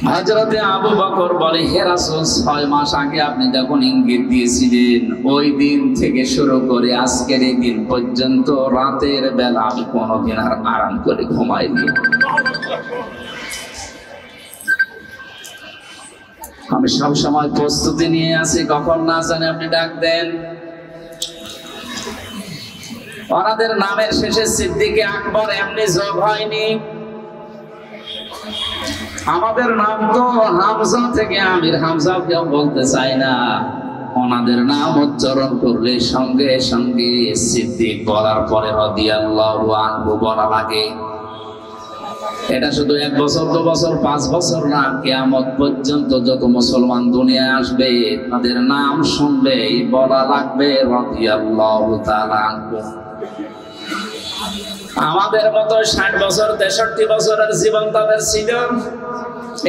হযরতে আবু বকর বলে, হে রাসূল, 6 মাস আগে আপনি যখন ইঙ্গিত দিয়েছিলেন, ওই দিন থেকে শুরু করে আজকের এই দিন পর্যন্ত রাতের বেলা আমি কোনোদিন আর আরাম করে ঘুমাইনি। আমি সব সময় প্রস্তুতি নিয়ে আছি, কখন না জানে আপনি ডাক দেন। ওনাদের নামের শেষে সিদ্দিক আকবর এমনি যোগ হয়নি। আমাদের নাম তো হামজা থেকে আমির হামজা, কেউ বলতে চাই না। ওনাদের নাম উচ্চারণ করলে সঙ্গে সঙ্গে সিদ্দিক বলার পরে রাদিয়াল্লাহু আনহু বলা লাগে। এটা শুধু 1 বছর 2 বছর 5 বছর না, কিয়ামত পর্যন্ত যত মুসলমান দুনিয়ায় আসবে তাদের নাম শুনলেই বলা লাগবে রাদিয়াল্লাহু তাআলা আনহু। আমাদের মতো 60 বছর 63 বছরের জীবন তাদের ছিল।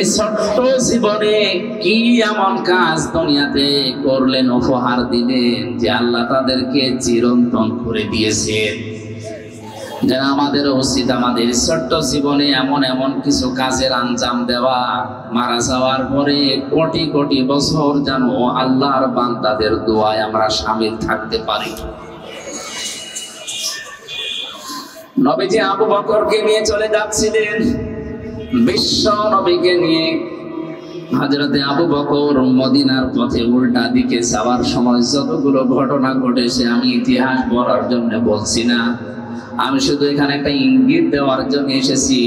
এই ছোট্ট জীবনে কি এমন কাজ দুনিয়াতে করলেন, উপহার দিলেন যে আল্লাহ তাদেরকে চিরন্তন করে দিয়েছেন। যেন আমাদের উচিত আমাদের ছোট্ট জীবনে এমন এমন কিছু কাজের আঞ্জাম দেওয়া, মারা যাওয়ার পরে কোটি কোটি বছর যেন আল্লাহর বান্দাদের দোয়ায় আমরা শামিল থাকতে পারি। নবীজি আবু বকরকে নিয়ে চলে যাচ্ছিলেন, বিশ্ব নবীকে নিয়ে। হযরতে আবু বকর মদিনার পথে উল্টা দিকে যাওয়ার সময় যতগুলো ঘটনা ঘটেছে আমি ইতিহাস বলার জন্য বলছি না, আমি শুধু এখানে একটা ইঙ্গিত দেওয়ার জন্য এসেছি।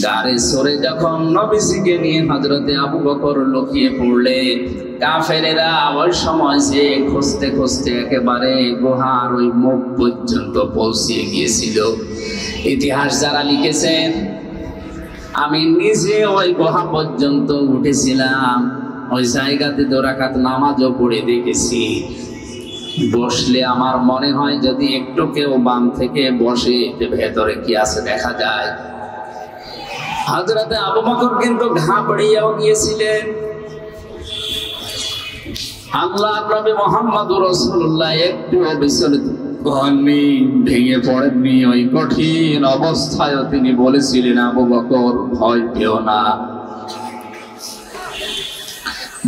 গাড়ি সরে যখন নবীজিকে নিয়ে হযরতে আবু বকর লুকিয়ে পড়লেন, কাফেরেরা ওই সময় যে খুঁজতে খুঁজতে একেবারে গুহার ওই মুখ পর্যন্ত পৌঁছে গিয়েছিল। ইতিহাস যারা লিখেছেন, আমি নিজে ওই গুহা পর্যন্ত উঠেছিলাম, ওই জায়গাতে 2 রাকাত নামাজও পড়ে দেখেছি। বসলে আমার মনে হয় যদি একটু কেউ বাম থেকে বসে ভেতরে কি আছে দেখা যায়। হযরতে আবু বকর কিন্তু ঘাবড়িয়েও গিয়েছিলেন। আল্লাহর নবী মুহাম্মদুর রাসূলুল্লাহ একটু বিচলিত হননি, ভেঙে পড়েননি। ওই কঠিন অবস্থায় তিনি বলেছিলেন, আবু বকর, ভয় পেও না,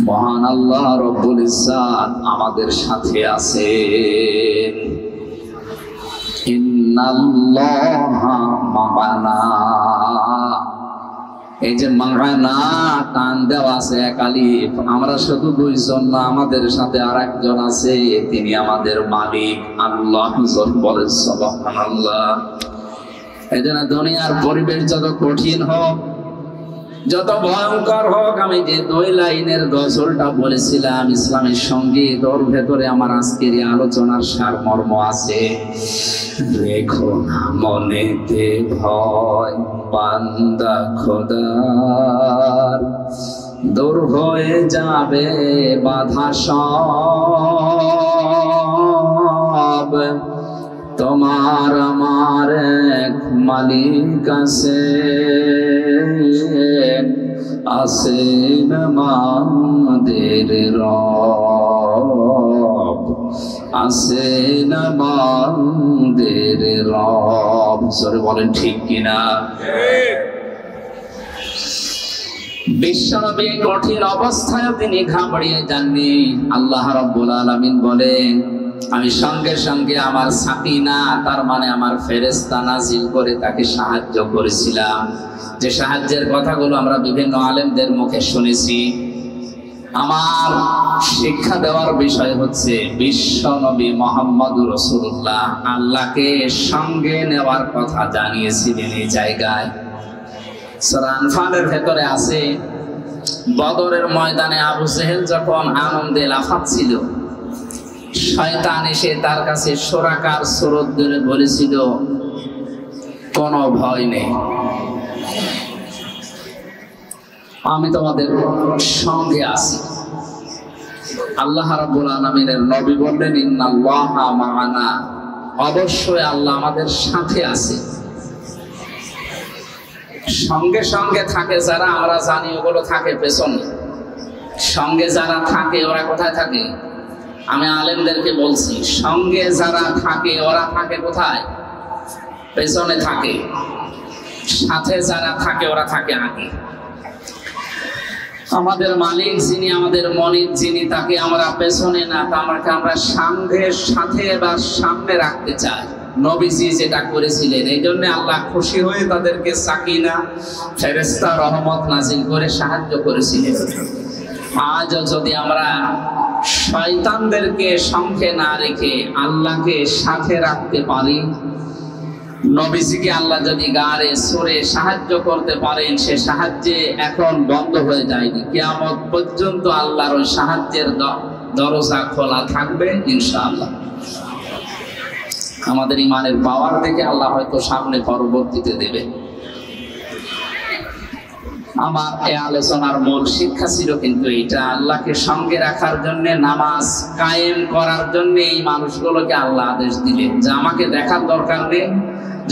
মহান আল্লাহ রব্বুল ইজ্জাত আমাদের সাথে আছেন। ইন্নাল্লাহা মা'ানা। এই যে মা'ানা টান দেওয়া আছে এক আলিফ, আমরা শুধু 2 জন না, আমাদের সাথে আরেকজন আছে, তিনি আমাদের মালিক আল্লাহ। বলেন সুবহানাল্লাহ। এজন্য দুনিয়ার পরিবেশ যত কঠিন হোক, যত ভয়ঙ্কর হোক, আমি যে 2 লাইনের গজলটা বলেছিলাম ইসলামের সঙ্গীত, ওর ভেতরে আমার আজকের এই আলোচনার সারমর্ম আছে। রেখো না মনেতে ভয়, বান্দা খোদার, দূর হয়ে যাবে বাধা সব, তোমার আমার এক মালিক আছে, আছেন আমাদের রব, আছেন আমাদের রব। সরে বলেন ঠিক কিনা? বিশ্বনবী কঠিন অবস্থায় তিনি ঘাবড়িয়ে যাননি। আল্লাহ রাব্বুল আলামিন বলেন, আমি সঙ্গে সঙ্গে আমার সাকিনা, তার মানে আমার ফেরেশতা নাজিল করে তাকে সাহায্য করেছিলাম। যে সাহায্যের কথাগুলো আমরা বিভিন্ন আলেমদের মুখে শুনেছি। আমার শিক্ষা দেওয়ার বিষয় হচ্ছে বিশ্বনবী মুহাম্মদুর রাসূলুল্লাহ আল্লাহকে সঙ্গে নেওয়ার কথা জানিয়েছিলেন এই জায়গায়। সূরা আনফালের ভেতরে আছে, বদরের ময়দানে আবু জেহেল যখন আনন্দে লাফাচ্ছিল, শয়তান এসে তার কাছে শোরাকার সুরত ধরে বলেছিল, কোনো ভয় নেই, আমি তোমাদের সঙ্গে আছি। আল্লাহ রাব্বুল আলামিনের নবী বললেন, ইন্নাল্লাহা মা'ানা, অবশ্যই আল্লাহ আমাদের সাথে আছে। সঙ্গে সঙ্গে থাকে যারা, আমরা জানি ওগুলো থাকে পেছনে। সঙ্গে যারা থাকে ওরা কোথায় থাকে? আমি আলেমদেরকে বলছি, সঙ্গে যারা থাকে ওরা থাকে কোথায়? পেছনে থাকে। সাথে যারা থাকে ওরা থাকে আগে। আমাদের মালিক যিনি, আমাদের মনিব যিনি, তাকে আমরা পেছনে না, তাকে আমরা সঙ্গের সাথে বা সামনে রাখতে চাই। নবীজি যেটা করেছিলেন, এই জন্য আল্লাহ খুশি হয়ে তাদেরকে সাকিনা, ফেরেশতা, রহমত নাজিল করে সাহায্য করেছিলেন। আজও যদি আমরা শয়তানদেরকে সঙ্গে না রেখে আল্লাহকে সাথে রাখতে পারি, নবীজিকে আল্লাহ যদি গাড়ে সরে সাহায্য করতে পারেন, সে সাহায্যে এখন বন্ধ হয়ে যায়নি, কিয়ামত পর্যন্ত আল্লাহর ওই সাহায্যের দরজা খোলা থাকবে ইনশাআল্লাহ। আমাদের ইমানের পাওয়ার দেখে আল্লাহ হয়তো সামনে পরবর্তীতে দেবে। আমার এই আলোচনার মূল শিক্ষা ছিল কিন্তু এটা, আল্লাহকে সঙ্গে রাখার জন্য, নামাজ কায়েম করার জন্য এই মানুষগুলোকে আল্লাহ আদেশ দিলেন যে আমাকে দেখার দরকার নেই,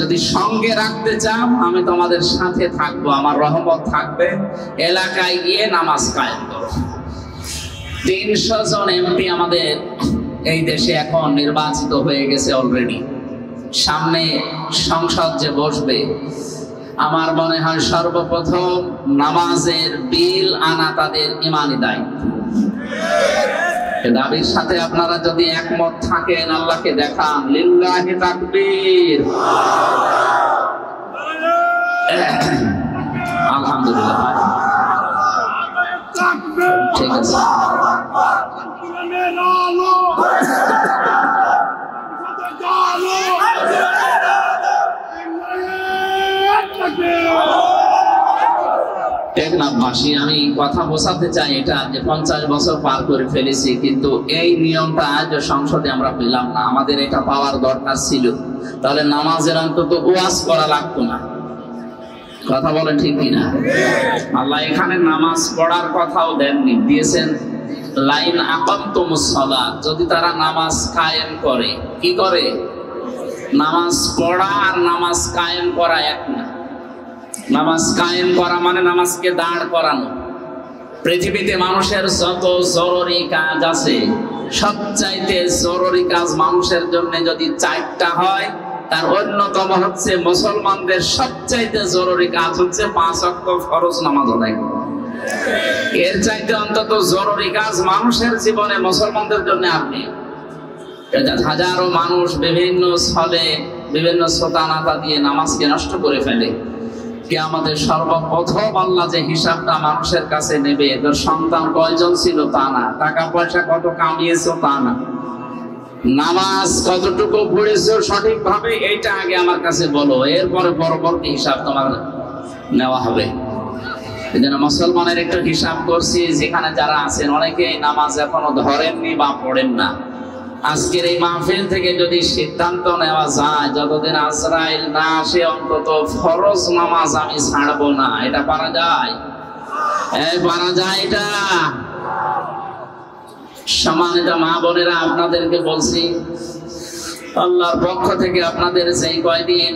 যদি সঙ্গে রাখতে চাও আমি তোমাদের সাথে থাকবো, আমার রহমত থাকবে, এলাকায় গিয়ে নামাজ কায়েম করো। 300 জন এমপি আমাদের এই দেশে এখন নির্বাচিত হয়ে গেছে অলরেডি। সামনে সংসদ যে বসবে, আমার মনে হয় সর্বপ্রথম নামাজের বিল আনা তাদের ইমানি দায়িত্ব। দাবির সাথে আপনারা যদি একমত থাকেন, আল্লাহকে দেখান, লিল্লাহি তাকবীর, আলহামদুলিল্লাহ, ঠিক আছে। টেকনাফবাসী, আমি কথা বোঝাতে চাই এটা যে 50 বছর পার করে ফেলেছি, কিন্তু এই নিয়মটা আজ সংসদে আমরা পেলাম না। আমাদের এটা পাওয়ার দরকার ছিল, তাহলে নামাজের অন্তত ওয়াজ করা লাগতো না। কথা বলেন ঠিক কিনা? আল্লাহ এখানে নামাজ পড়ার কথাও দেননি, দিয়েছেন লাইন আকামতুমুস সালাত, যদি তারা নামাজ কায়েম করে। কি করে? নামাজ পড়া আর নামাজ কায়েম করা এক না। নামাজ কায়েম করা মানে নামাজকে দাঁড় করানো। পৃথিবীতে মানুষের যত জরুরি কাজ আছে, সবচাইতে জরুরি কাজ মানুষের জন্য যদি 4টা হয়, তার অন্যতম হচ্ছে মুসলমানদের সবচাইতে জরুরি কাজ হচ্ছে 5 ওয়াক্ত ফরজ নামাজ আদায় করা। এর চাইতে অন্তত জরুরি কাজ মানুষের জীবনে মুসলমানদের জন্য আপনি। হাজারো মানুষ বিভিন্ন স্থলে বিভিন্ন শোতানাতা দিয়ে নামাজকে নষ্ট করে ফেলে। কিয়ামতের সর্বপ্রথম আল্লাহ যে হিসাবটা মানুষের কাছে নেবে, তোর সন্তান কয়জন ছিল তা না, টাকা পয়সা কত কামিয়েছো তা না, নামাজ কতটুকু পড়েছো সঠিকভাবে, এইটা আগে আমার কাছে বলো, এরপরে পরবর্তী হিসাব তোমার নেওয়া হবে। এই জন্য মুসলমানের একটু হিসাব করছি, যেখানে যারা আছেন অনেকে নামাজ এখনো ধরেননি বা পড়েন না। আজকের এই মাহফিল থেকে যদি সিদ্ধান্ত নেওয়া যায়, যতদিন আজরাইল না আসে অন্তত ফরজ নামাজ আমি ছাড়বো না, এটা পারা যায়? পারা যায় এটা? সম্মানিত মা বোনেরা, আপনাদেরকে বলছি, আল্লাহর পক্ষ থেকে আপনাদের সেই কয়দিন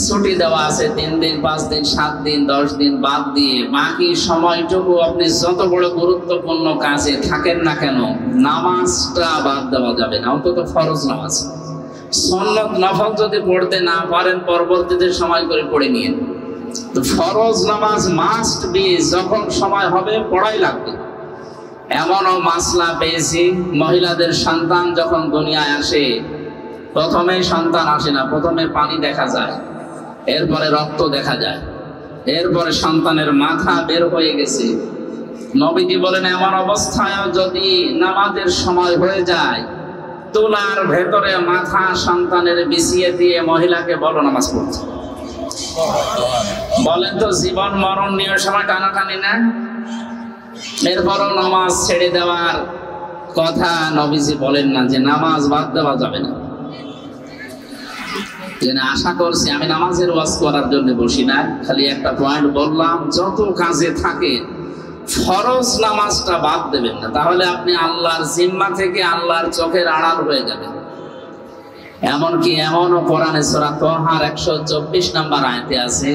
ছুটি দেওয়া আছে, 3 দিন 5 দিন 7 দিন 10 দিন বাদ দিয়ে বাকি সময়টুকু আপনি যত বড় গুরুত্বপূর্ণ কাজে থাকেন না কেন, নামাজটা বাদ দেওয়া যাবে না, অন্তত ফরজ নামাজ। সুন্নত নফল যদি পড়তে না পারেন পরবর্তীতে সময় করে পড়ে নিয়ে, তো ফরজ নামাজ মাস্ট বি, যখন সময় হবে পড়াই লাগবে। এমনও মাসলা পেয়েছি, মহিলাদের সন্তান যখন দুনিয়ায় আসে, প্রথমে সন্তান আসে না, প্রথমে পানি দেখা যায়, এরপরে রক্ত দেখা যায়, এরপরে সন্তানের মাথা বের হয়ে গেছে। নবীজি বলেন এমন অবস্থায় যদি নামাজের সময় হয়ে যায়, তুলার ভেতরে মাথা সন্তানের বিছিয়ে দিয়ে মহিলাকে বলো নামাজ পড়তে। বলেন তো জীবন মরণ নিয়ে সময় টানাটানি না? এরপরও নামাজ ছেড়ে দেওয়ার কথা নবীজি বলেন না যে নামাজ বাদ দেওয়া যাবে না। আশা করছি আমি নামাজের ওয়াজ করার জন্য বসি না, খালি একটা পয়েন্ট বললাম, যত কাজে থাকে ফরজ নামাজটা বাদ দেবেন না, তাহলে আপনি আল্লাহর জিম্মা থেকে আল্লাহর চোখের আড়াল হয়ে যাবেন। এমনকি এমনও কোরআনে সূরা তাহার 124 নম্বর আয়াতে আছে,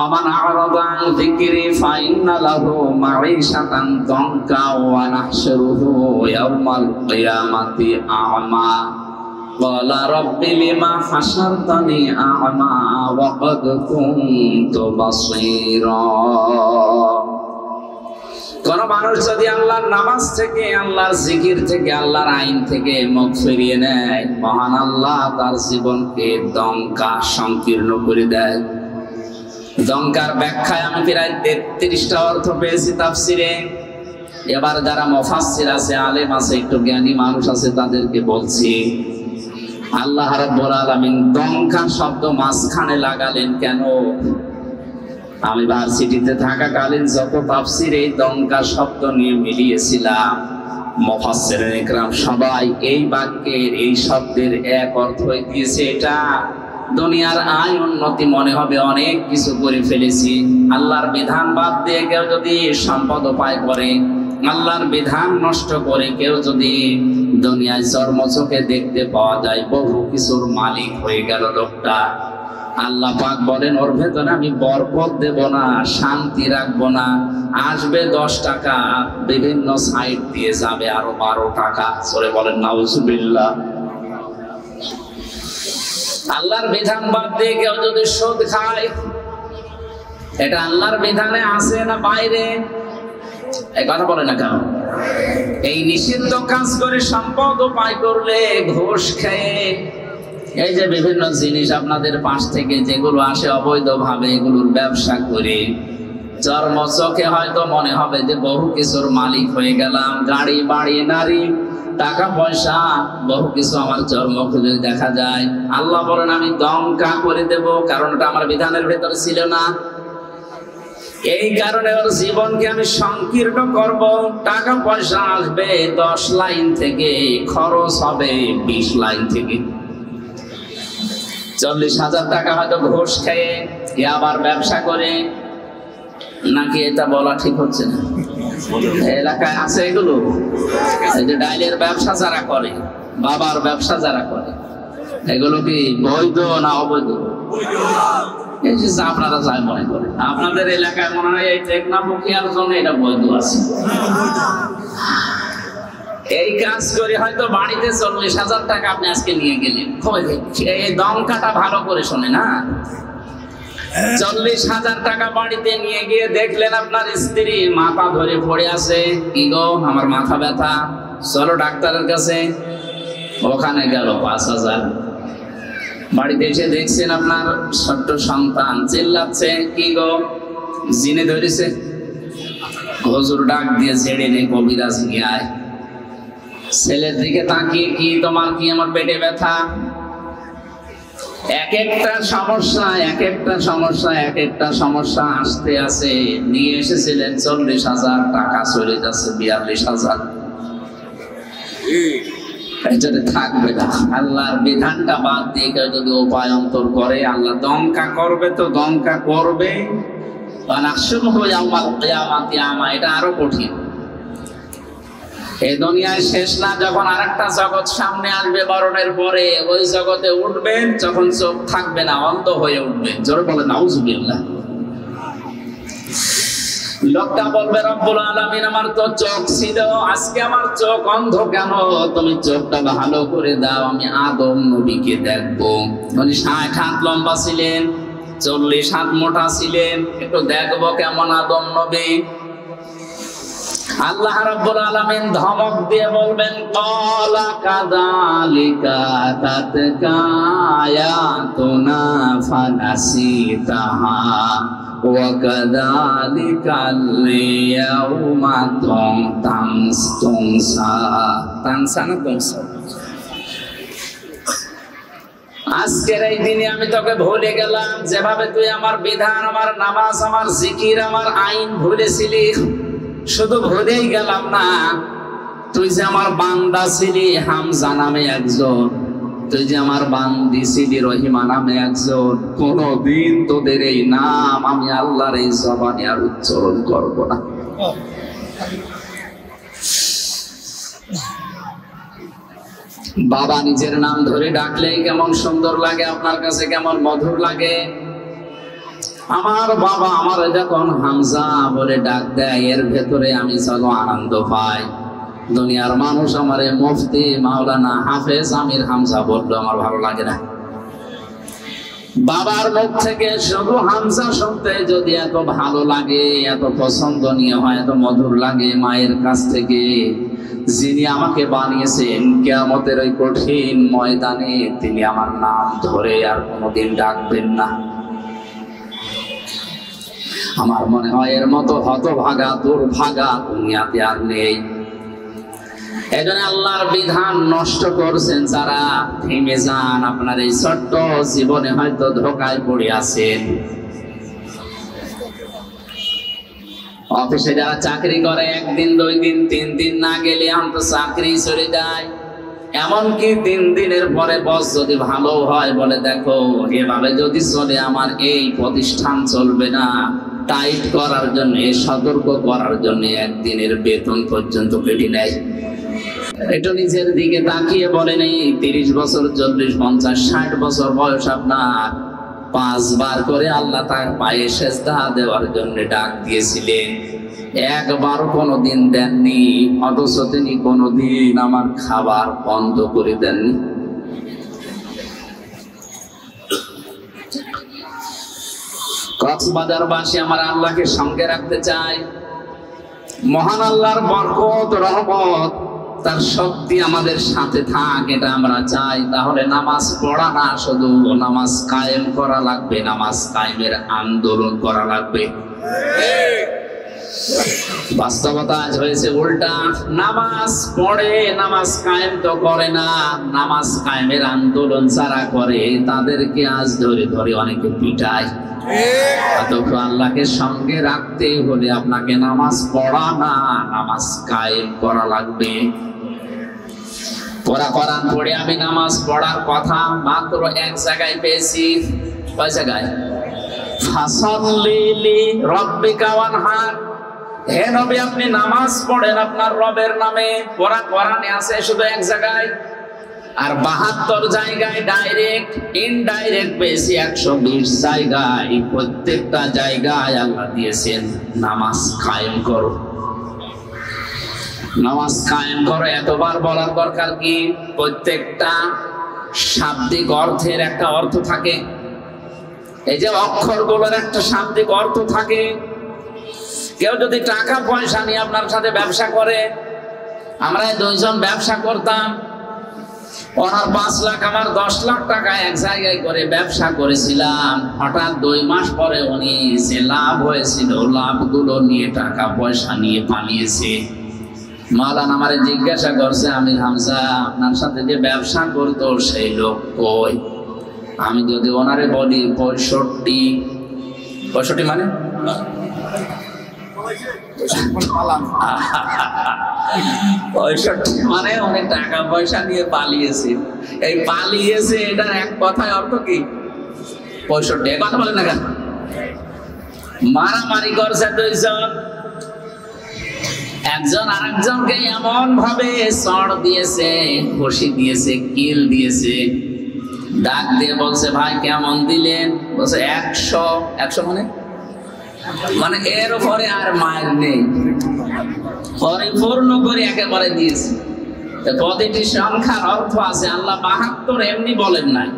আমান আ'রাদা আন যিকরি ফাইন্না লাহু মাঈশাতান দানকা ওয়া নাহশুরুহু ইয়াওমাল কিয়ামাতি আ'মা ক্বালা রাব্বি লিমা হাশারতানি আ'মা ওয়া ক্বাদ কুনতু বাসীরা। কোন মানুষ যদি আল্লাহর নামাজ থেকে, আল্লাহর জিকির থেকে, আল্লাহর আইন থেকে মুখ ফিরিয়ে নেয়, মহান আল্লাহ তার জীবনকে দঙ্কা সংকীর্ণ করে দেয়। দঙ্কার ব্যাখ্যায় আমি প্রায় 33টা অর্থ পেয়েছি তাফসিরে। এবার যারা মুফাসসির আছে, আলেম আছে, একটু জ্ঞানী মানুষ আছে, তাদেরকে বলছি, আল্লাহ রাব্বুল আলামিন দঙ্কা শব্দ মাঝখানে লাগালেন কেন? আমি ভার্সিটিতে থাকাকালীন যত তাফসির এই দঙ্কা শব্দ নিয়ে মিলিয়েছিলাম, মুফাসসিরিন ইকরাম সবাই এই বাক্যের, এই শব্দের এক অর্থই দিয়েছে, এটা দুনিয়ার আয় উন্নতি মনে হবে, অনেক কিছু করে ফেলেছি। আল্লাহর বিধান বাদ দিয়ে কেউ যদি সম্পদ উপায় করে, আল্লাহর বিধান নষ্ট করে কেউ যদি দুনিয়ায় চর্মচোখে দেখতে পাওয়া যায়, বহু কিছুর মালিক হয়ে গেল লোকটা। আল্লাহ পাক বলেন ওর ভেতরে আমি বরকত দেব না, শান্তি রাখবো না। আসবে 10 টাকা, বিভিন্ন সাইড দিয়ে যাবে আরো 12 টাকা। সরে বলেন নাউজুবিল্লাহ। আল্লাহর বিধান বাদ দিয়ে কেউ যদি সুদ খায়, এটা আল্লাহর বিধানে আছে না বাইরে? এই কথা বলে না কেন? এই নিষিদ্ধ কাজ করে সম্পদ উপায় করলে, ঘুষ খেয়ে, এই যে বিভিন্ন জিনিস আপনাদের পাশ থেকে যেগুলো আসে অবৈধভাবে, এগুলোর ব্যবসা করে চর্মচোখে হয়তো মনে হবে যে বহু কিছুর মালিক হয়ে গেলাম, গাড়ি বাড়ি নারী টাকা পয়সা বহু কিছু আমার চর্মকে যদি দেখা যায়, আল্লাহ বলেন আমি দঙ্কা করে দেব, কারণ এটা আমার বিধানের ভেতরে ছিল না। এই কারণে ওর জীবনকে আমি সংকীর্ণ করব। টাকা পয়সা আসবে 10 লাইন থেকে, খরচ হবে 20 লাইন থেকে। 40,000 টাকা হয়তো ঘুষ খেয়ে আবার ব্যবসা করে, নাকি এটা বলা ঠিক হচ্ছে না? এলাকায় আছে এগুলো। এই যে ডাইলের ব্যবসা যারা করে, বাবার ব্যবসা যারা করে, এগুলো কি বৈধ না অবৈধ? এই যে আপনারা যাই মনে করেন, আপনাদের এলাকায় মনে হয় এই টেকনাফুকিয়ার জন্য এটা বৈধ আছে। এই কাজ করে হয়তো বাড়িতে 40,000 টাকা আপনি আজকে নিয়ে গেলেন। এই দমকাটা ভালো করে শোনে না, 40,000 টাকা বাড়িতে নিয়ে গিয়ে দেখলেন আপনার স্ত্রী মাথা ধরে পড়ে আছে। কি গো, আমার মাথা ব্যথা, চলো ডাক্তারের কাছে। ওখানে গেল 5,000। বাড়িতে এসে দেখছেন আপনার ছোট্ট সন্তান চিল্লাচ্ছে, কি গো, জিনে ধরেছে। হুজুর ডাক দিয়ে ছেড়ে নে, কবিরাজ নিয়ে আয়। ছেলের দিকে তাকিয়ে, কি তোমার, কি আমার পেটে ব্যথা। এক একটা সমস্যা, এক একটা সমস্যা, এক একটা সমস্যা আসতে আছে। নিয়ে এসেছিলেন 40,000 টাকা, চলে যাচ্ছে 42,000। এটাতে থাকবে না। আল্লাহর বিধানটা বাদ দিয়ে কেউ যদি উপায়ন্তর করে, আল্লাহ দমকা করবে তো দমকা করবে। এটা আরো কঠিন। এই দুনিয়ায় শেষ না, যখন আরেকটা জগৎ সামনে আসবে মরণের পরে, ওই জগতে উঠবেন, যখন চোখ থাকবে না অন্ধ হয়ে উঠবেন। জোরে বলেন নাউজুবিল্লাহ। লোকটা বলবে রব্বুল আলামিন আমার তো চোখ ছিল, আজকে আমার চোখ অন্ধ কেন? তুমি চোখটা ভালো করে দাও, আমি আদম নবীকে দেখবো। উনি 60 হাত লম্বা ছিলেন, 40 হাত মোটা ছিলেন, একটু দেখবো কেমন আদম নবী। আল্লাহ রাব্বুল আলামিন ধমক দিয়ে বলবেন ক্বালা কাযালিকা তাতকা আয়াতুনা ফানাসিতাহা ওয়া কাযালিকাল ইয়াউমা তুনসা না তুনসা। আজকের এই দিনে আমি তোকে ভুলে গেলাম, যেভাবে তুই আমার বিধান, আমার নামাজ, আমার জিকির, আমার আইন ভুলেছিলি। শুধু ভুলেই গেলাম না, তুই যে আমার বান্দা ছিলি হামজা নামে একজন, তুই যে আমার বান্দি ছিলি রহিমা নামে একজন, কোনদিন তোদের এই নাম আমি আল্লাহর এই জবানে আর উচ্চারণ করব না। বাবা নিজের নাম ধরে ডাকলেই কেমন সুন্দর লাগে, আপনার কাছে কেমন মধুর লাগে। আমার বাবা আমার যখন হামজা বলে ডাক দেয়, এর ভেতরে আমি চলো আনন্দ পাই। দুনিয়ার মানুষ আমারে মুফতি মাওলানা হাফেজ আমির হামজা বললো, আমার ভালো লাগে না। বাবার মুখ থেকে শুধু হামজা শুনতে যদি এত ভালো লাগে, এত পছন্দনীয় হয়, এত মধুর লাগে, মায়ের কাছ থেকে যিনি আমাকে বানিয়েছেন কিয়ামতের ওই কঠিন ময়দানে তিনি আমার নাম ধরে আর কোনোদিন ডাকবেন না। আমার মনে হয় এর মতো হতভাগা দুর্ভাগা দুনিয়াতে আর নেই। এজন্য আল্লাহর বিধান নষ্ট করছেন যারা, থেমে যান। আপনার এই ছোট্ট জীবনে হয়তো ধোকায় পড়ে আছেন। অফিসে যারা চাকরি করে, একদিন 2 দিন 3 দিন না গেলে অন্ত চাকরি চলে যায়। এমনকি 3 দিনের পরে বস যদি ভালো হয় বলে দেখো এভাবে যদি চলে আমার এই প্রতিষ্ঠান চলবে না, টাইট করার জন্য, সতর্ক করার জন্য 1 দিনের বেতন পর্যন্ত কেটে নেয়। এটা নিজের দিকে তাকিয়ে বলে নেই 30 বছর 40 50 60 বছর বয়স আপনার 5 বার করে আল্লাহ তার পায়ে সেজদা দেওয়ার জন্য ডাক দিয়েছিলেন, একবারও কোনোদিন দেননি। অথচ তিনি কোনোদিন আমার খাবার বন্ধ করে দেননি। কক্সবাজারবাসী আমার আল্লাহকে সঙ্গে রাখতে চাই। মহান আল্লাহর বরকত রহমত তার শক্তি আমাদের সাথে থাক, এটা আমরা চাই। তাহলে নামাজ পড়া না, শুধু নামাজ কায়েম করা লাগবে, নামাজ কায়েমের আন্দোলন করা লাগবে। বাস্তবতা আজ হয়েছে উল্টা, নামাজ পড়ে নামাজ কায়েম তো করে না, নামাজ কায়েমের আন্দোলন যারা করে তাদেরকে আজ ধরে ধরে অনেকে পিটায়। অথচ আল্লাহকে সঙ্গে রাখতে হলে আপনাকে নামাজ পড়া না, নামাজ কায়েম করা লাগবে। কোরআন পড়ে আমি নামাজ পড়ার কথা মাত্র 1 জায়গায় পেয়েছি। কয় জায়গায়? ফাসাল্লি লিরাব্বিকা ওয়ানহার। হে নবী আপনি নামাজ পড়েন আপনার রবের নামে, কোরআনে আছে শুধু 1 জায়গায়। আর 72 জায়গায় ডাইরেক্ট ইনডাইরেক্ট পেয়েছি 120 জায়গায়। প্রত্যেকটা জায়গায় আল্লাহ দিয়েছেন নামাজ কায়েম করো, নামাজ কায়েম করো। এতবার বলার দরকার কি? প্রত্যেকটা শাব্দিক অর্থের একটা অর্থ থাকে। এই যে অক্ষরগুলোর একটা শাব্দিক অর্থ থাকে। কেউ যদি টাকা পয়সা নিয়ে আপনার সাথে ব্যবসা করে, আমরা 2 জন ব্যবসা করতাম, ওনার 5 লাখ আমার 10 লাখ টাকা এক জায়গায় করে ব্যবসা করেছিলাম। হঠাৎ 2 মাস পরে উনি যে লাভ হয়েছিল লাভগুলো নিয়ে টাকা পয়সা নিয়ে পালিয়েছে। মাওলানা আমারে জিজ্ঞাসা করছে, আমির হামজা আপনার সাথে যে ব্যবসা করতো সেই লোক কই? আমি যদি ওনারে বলি 65 মানে 65 মানে অনেক টাকা পয়সা নিয়ে পালিয়েছে। এই পালিয়েছে এটার এক কথায় অর্থ কি? 65। কথা বলেন না কেন? মারামারি করছে 2 জন, একজন আরেকজনকে এমন ভাবে চড় দিয়েছে, ঘষি দিয়েছে, কিল দিয়েছে, ডাক দিয়ে বলছে ভাই কেমন দিলেন? বলছে 100 মানে এর উপরে আর মায়ের নেই, পরিপূর্ণ করে একেবারে দিয়েছে। প্রতিটি সংখ্যার অর্থ আছে, আল্লাহ 72 এমনি বলেন নাই,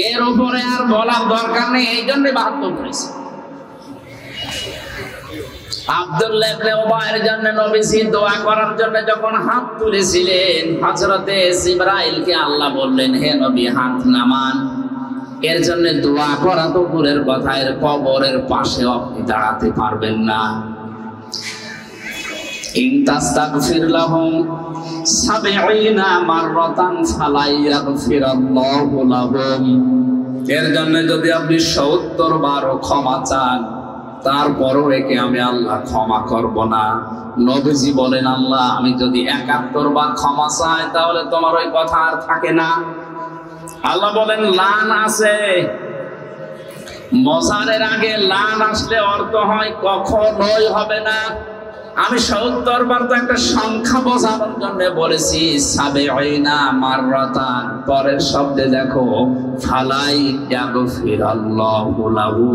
এর উপরে আর বলার দরকার নেই, এই জন্য 72 করেছে। আব্দুল্লাহ ইবনে উবাইয়ের জন্য নবীজি দোয়া করার জন্য যখন হাত তুলেছিলেন, হযরতে জিবরাইলকে আল্লাহ বললেন, হে নবী হাত নামান। এর জন্য দোয়া করা তো দূরের কথা, এর কবরের পাশে আপনি দাঁড়াতে পারবেন না। ইন তাস্তাগফির লাহুম 70 মাররাতান ফালা ইয়াগফিরাল্লাহু লাহুম। এর জন্য যদি আপনি 70 বারও ক্ষমা চান, তারপরও একে আমি আল্লাহ ক্ষমা করব না। নবীজি বলেন, আল্লাহ আমি যদি 71 বার ক্ষমা চাই তাহলে তোমার ওই কথা আর থাকে না। আল্লাহ বলেন লান আছে, মজারের আগে লান আসলে অর্থ হয় কখনোই হবে না। আমি 70 বার তো একটা সংখ্যা বোঝানোর জন্য বলেছি, 70 মাররাতান, পরের শব্দে দেখো ফালাই ইয়াগফিরাল্লাহু লাহু।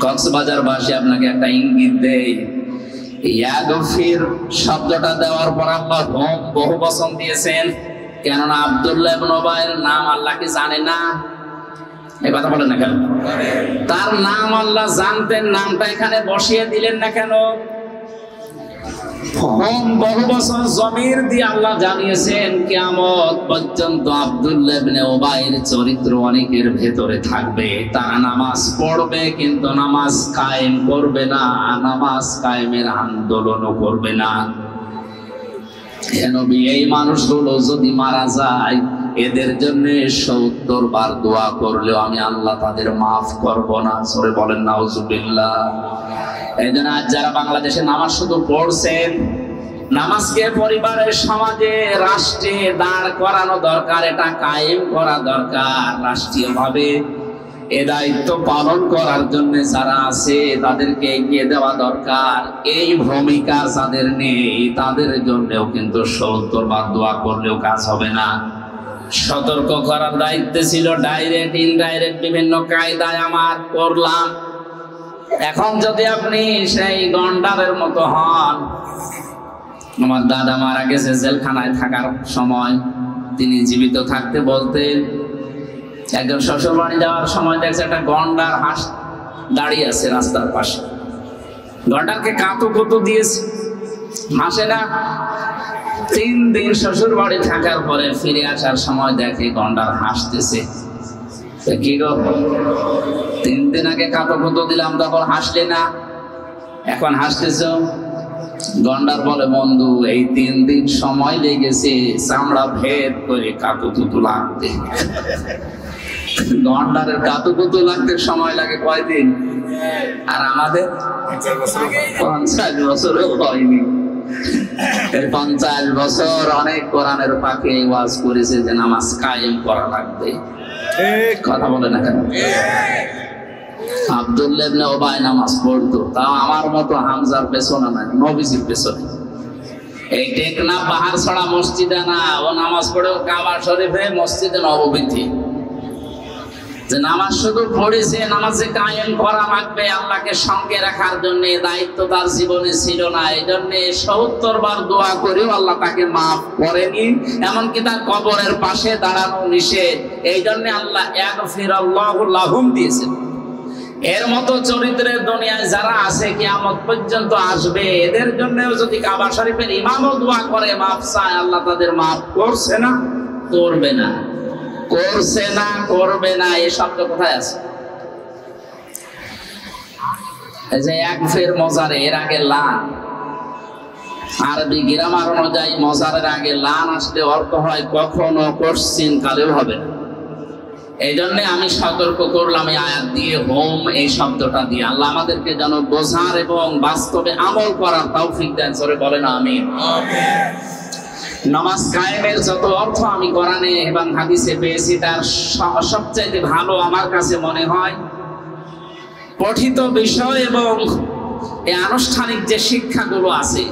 কক্সবাজারবাসী আপনাকে একটা ইঙ্গিত দেয়, ইয়াগফির শব্দটা দেওয়ার পর আল্লাহ বহু বচন দিয়েছেন, কেননা আব্দুল্লাহ ইবনে উবাইয়ের নাম আল্লাহ কি জানে না? এই কথা বলেন না কেন? তার নাম আল্লাহ জানতেন, নামটা এখানে বসিয়ে দিলেন না কেন? বহু বছর জমির দিয়ে আল্লাহ জানিয়েছেন কিয়ামত পর্যন্ত আব্দুল্লাহ ইবনে উবাইয়ের চরিত্র অনেকের ভেতরে থাকবে। তারা নামাজ পড়বে কিন্তু নামাজ কায়েম করবে না, নামাজ কায়েমের আন্দোলনও করবে না। এই মানুষগুলো যদি মারা যায়, এদের জন্য 70 বার দোয়া করলেও আমি আল্লাহ তাদের মাফ করব না। সরে বলেন নাউজুবিল্লাহ। এই জন্য আজ যারা বাংলাদেশে নামাজ শুধু পড়ছেন, নামাজকে পরিবারের, সমাজে, রাষ্ট্রে দাঁড় করানো দরকার, এটা কায়েম করা দরকার। রাষ্ট্রীয়ভাবে এ দায়িত্ব পালন করার জন্য যারা আছে তাদেরকে এগিয়ে দেওয়া দরকার। এই ভূমিকা যাদের নেই তাদের জন্যও কিন্তু 70 বার দোয়া করলেও কাজ হবে না। সতর্ক করার দায়িত্ব ছিল, ডাইরেক্ট ইনডাইরেক্ট বিভিন্ন কায়দায় আমার করলাম। এখন যদি আপনি সেই গন্ডারের মতো হন, আমার দাদা মারা গেছে জেলখানায় থাকার সময়, তিনি জীবিত থাকতে বলতেন, একজন শ্বশুর বাড়ি যাওয়ার সময় দেখছে একটা গন্ডার হাঁস দাঁড়িয়ে আছে রাস্তার পাশে, গন্ডারকে কাতু কুতু দিয়েছে, হাসে না। 3 দিন শ্বশুর বাড়ি থাকার পরে ফিরে আসার সময় দেখে গন্ডার হাসতেছে। কি গো, 3 দিন আগে কাতু কুতু দিলাম তখন হাসলে না, এখন হাসতেছ? গন্ডার বলে, বন্ধু এই 3 দিন সময় লেগেছে চামড়া ভেদ করে কাতু কুতু লাগতে। গন্ডারের কাতু কুতু লাগতে সময় লাগে কয়দিন? আর আমাদের 50 বছরও হয়নি। 50 বছর অনেক কোরআনের পাখি ওয়াজ করেছে যে নামাজ কায়েম করা লাগবে। কথা বলে না কেন? আব্দুল্লাহ ইবনে উবাই নামাজ পড়তো, তাও আমার মতো হামজার পেছনে না, নবীজির পেছনে। এই টেকনাফ পাহাড়ছড়া মসজিদে না, ও নামাজ পড়ে কাবা শরীফে মসজিদে নববীতে। যে নামাজ শুধু পড়েছে, নামাজে কায়েম করা লাগবে আল্লাহকে সঙ্গে রাখার জন্য, দায়িত্ব তার জীবনে ছিল না। এই জন্য 70 বার দোয়া করেও আল্লাহ তাকে মাফ করেনি, এমনকি তার কবরের পাশে দাঁড়ানো নিষেধ। এই জন্য আল্লাহ ইয়াগফিরাল্লাহু লাহুম দিয়েছেন। এর মতো চরিত্রের দুনিয়ায় যারা আছে কিয়ামত পর্যন্ত আসবে, এদের জন্যও যদি কাবা শরীফের ইমামও দোয়া করে মাফ চায়, আল্লাহ তাদের মাফ করছে না, করবে না, করছে না, করবে না। এই শব্দ কোথায় আছে? এই যে ইয়াগফির মজারে, এর আগে লান। আরবি গ্রামার অনুযায়ী মজারের আগে লান আসলে অর্থ হয় কখনো, কোশ্চিন কালেও হবে না। এই জন্য আমি সতর্ক করলাম এই আয়াত দিয়ে, হোম এই শব্দটা দিয়ে। আল্লাহ আমাদেরকে যেন বোঝার এবং বাস্তবে আমল করার তৌফিক দেন। জোরে বলেন আমিন। নামাজ কায়েমের যত অর্থ আমি কোরআনে এবং হাদিসে পেয়েছি, তার সবচাইতে ভালো আমার কাছে মনে হয় পঠিত বিষয় এবং এই আনুষ্ঠানিক যে শিক্ষাগুলো আছে,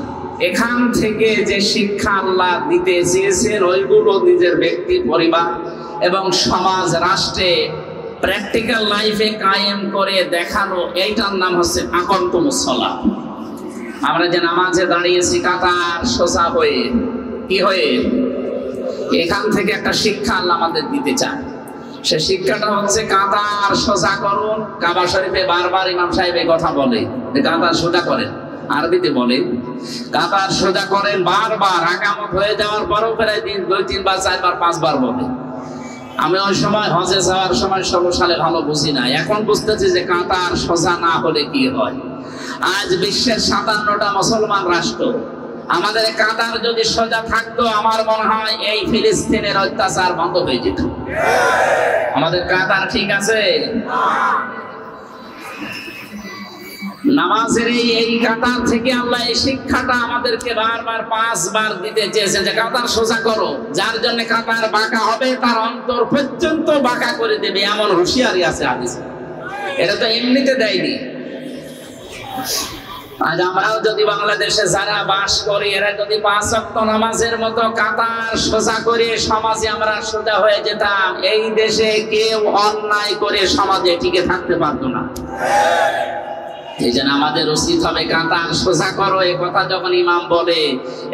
এখান থেকে যে শিক্ষা আল্লাহ দিতে চেয়েছেন ওইগুলো নিজের ব্যক্তি, পরিবার এবং সমাজ, রাষ্ট্রে প্র্যাকটিক্যাল লাইফে কায়েম করে দেখানো, এইটার নাম হচ্ছে আকামতুস সালাহ। আমরা যে নামাজে দাঁড়িয়েছি কাতার সোজা হয়ে, কি হয়ে, এখান থেকে একটা শিক্ষা আল্লাহ আমাদের দিতে চান। সে শিক্ষাটা হচ্ছে কাতার সোজা করুন। কাবা শরীফে বারবার ইমাম সাহেব এই কথা বলে যে কাতার সোজা করেন, আরবিতে বলে কাতার সোজা করেন, বারবার আকামত হয়ে যাওয়ার পরেও প্রায় 2, 3 বার, 4 বার, 5 বার বলে। আমি ওই সময় হজে যাওয়ার সময় 16 সালে ভালো বুঝি না, এখন বুঝতেছি যে কাতার সোজা না হলে কি হয়। আজ বিশ্বের 57টা মুসলমান রাষ্ট্র, আমাদের কাতার যদি সোজা থাকতো আমার মনে হয় এই ফিলিস্তিনের অত্যাচার বন্ধ হয়ে যেত। আমাদের কাতার ঠিক আছে? নামাজের এই কাতার থেকে আল্লাহ এই শিক্ষাটা আমাদেরকে বারবার 5 বার দিতে চেয়েছেন যে কাতার সোজা করো। যার জন্য কাতার বাঁকা হবে তার অন্তর পর্যন্ত বাঁকা করে দেবে, এমন হুঁশিয়ারি আছে হাদিসে। এটা তো এমনিতে দেয়নি। আজ আমরাও যদি বাংলাদেশে যারা বাস করি, এরা যদি 5 ওয়াক্ত নামাজের মতো কাতার সোজা করে সমাজে আমরা সোজা হয়ে যেতাম, এই দেশে কেউ অন্যায় করে সমাজে টিকে থাকতে পারতো না। এই জন্য আমাদের উচিত হবে কাতার সোজা করো। এই কথা যখন ইমাম বলে,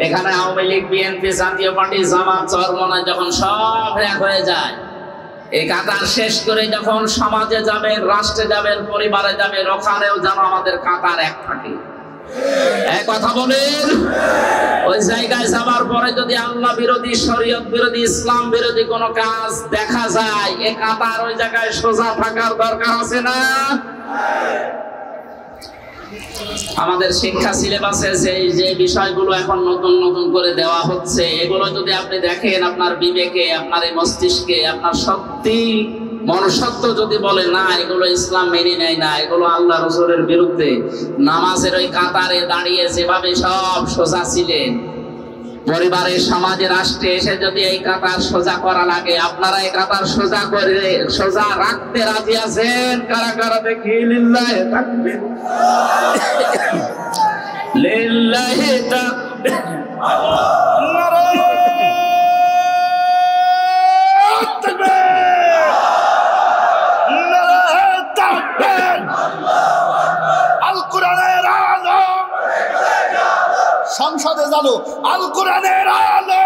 এখানে আওয়ামী লীগ, বিএনপি, জাতীয় পার্টি, জামাত, চরমনায় যখন সব এক হয়ে যায়, এই কাতার শেষ করে যখন সমাজে যাবেন, রাষ্ট্রে যাবেন, পরিবারে যাবেন, ওখানেও যেন আমাদের কাতার এক থাকে। এক কথা বলেন, ওই জায়গায় যাবার পরে যদি আল্লাহ বিরোধী, শরীয়ত বিরোধী, ইসলাম বিরোধী কোনো কাজ দেখা যায়, এই কাতার ওই জায়গায় সোজা থাকার দরকার আছে না? আমাদের শিক্ষা সিলেবাসে যে বিষয়গুলো এখন নতুন নতুন করে দেওয়া হচ্ছে, এগুলো যদি আপনি দেখেন, আপনার বিবেকে, আপনার এই মস্তিষ্কে, আপনার শক্তি, মনুষ্যত্ব যদি বলে না এগুলো ইসলাম মেনে নেয় না, এগুলো আল্লাহ রাসূলের বিরুদ্ধে, নামাজের ওই কাতারে দাঁড়িয়ে যেভাবে সব সোজা ছিলেন, পরিবারে, সমাজে, রাষ্ট্রে এসে যদি এই কাতার সোজা করা লাগে, আপনারা এই কাতার সোজা করে সোজা রাখতে রাজি আছেন? কারা কারা দেখি? লিল্লাহি তাকবীর, লিল্লাহি তাকবীর, সংসদে জানো আল কোরআনের আলো,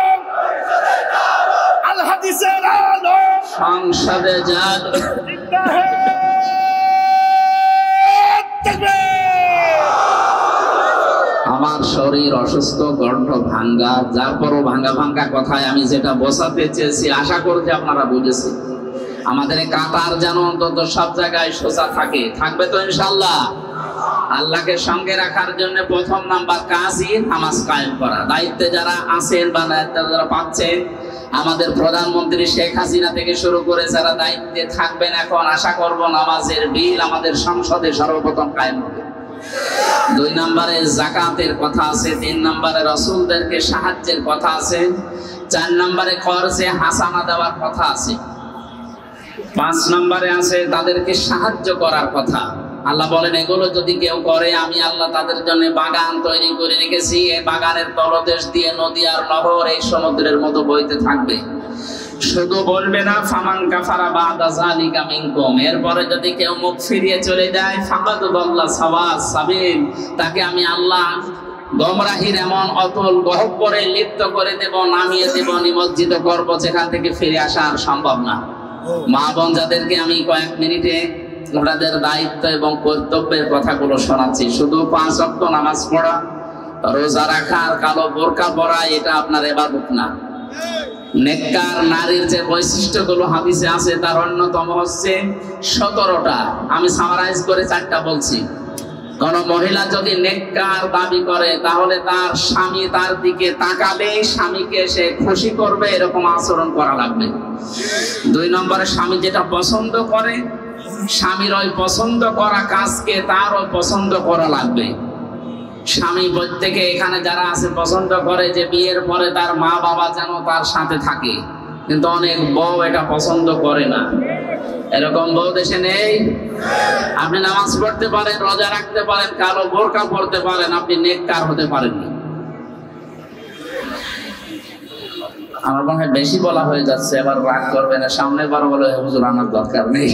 আল হাদিসের আলো, সংসদে যান। আমার শরীর অসুস্থ, কণ্ঠ ভাঙ্গা, যার পরও ভাঙ্গা ভাঙ্গা কথায় আমি যেটা বোঝাতে চেয়েছি, আশা করছি আপনারা বুঝেছেন। আমাদের কাতার যেন অন্তত সব জায়গায় সোজা থাকে, থাকবে তো ইনশাআল্লাহ। আল্লাহকে সঙ্গে রাখার জন্য প্রথম নাম্বার কাজই নামাজ কায়েম করা। দায়িত্বে যারা আছেন বা যারা পাচ্ছেন, আমাদের প্রধানমন্ত্রী শেখ হাসিনা থেকে শুরু করে যারা দায়িত্বে থাকবেন, এখন আশা করব নামাজের বিল আমাদের সংসদে সর্বপ্রথম কায়েম হবে। 2 নম্বরে যাকাতের কথা আছে, 3 নম্বরে রাসূলদেরকে সাহায্যের কথা আছে, 4 নম্বরে খরচে হাসানা দেওয়ার কথা আছে, 5 নম্বরে আছে তাদেরকে সাহায্য করার কথা। আল্লাহ বলেন এগুলো যদি কেউ করে, আমি আল্লাহ তাদের জন্য বাগান তৈরি করে রেখেছি, এই বাগানের তলদেশ দিয়ে নদী আর নহর এই সমুদ্রের মতো বইতে থাকবে। শুধু বলবে না ফামান কাফারা বাদা যালিকা মিনকুম, এরপরে যদি কেউ মুখ ফিরিয়ে চলে যায়, ফাকাদ দাল্লা সাওয়াস সাবিল, তাকে আমি আল্লাহ গোমরাহির এমন অতল গহ্বরে লিপ্ত করে দেব, নামিয়ে দেব, নিমজ্জিত করব, যেখান থেকে ফিরে আসা আর সম্ভব না। মা বোন যাদেরকে আমি কয়েক মিনিটে ওনাদের দায়িত্ব এবং কর্তব্যের কথাগুলো শোনাচ্ছি, শুধু 5 ওয়াক্ত নামাজ পড়া, রোজা রাখা আর কালো বোরকা পরা এটা আপনার ইবাদত না। নেককার নারীর যে বৈশিষ্ট্যগুলো হাদিসে আছে তার অন্যতম হচ্ছে 17টা, আমি সামারাইজ করে 4টা বলছি। কোন মহিলা যদি নেককার দাবি করে, তাহলে তার স্বামী তার দিকে তাকালে স্বামীকে সে খুশি করবে, এরকম আচরণ করা লাগবে। 2 নম্বরে স্বামী যেটা পছন্দ করে, স্বামীর ওই পছন্দ করা কাজকে তারও পছন্দ করা লাগবে। স্বামী প্রত্যেকে এখানে যারা আছে পছন্দ করে যে বিয়ের পরে তার মা বাবা যেন তার সাথে থাকে, কিন্তু অনেক বউ এটা পছন্দ করে না। এরকম বউ দেশে নেই? আপনি নামাজ পড়তে পারেন, রোজা রাখতে পারেন, কালো বোরকা পড়তে পারেন, আপনি নেককার হতে পারেননি। আমার মনে হয় বেশি বলা হয়ে যাচ্ছে, এবার রাগ করবে না, সামনে বার বলে হুজুর আমার দরকার নেই।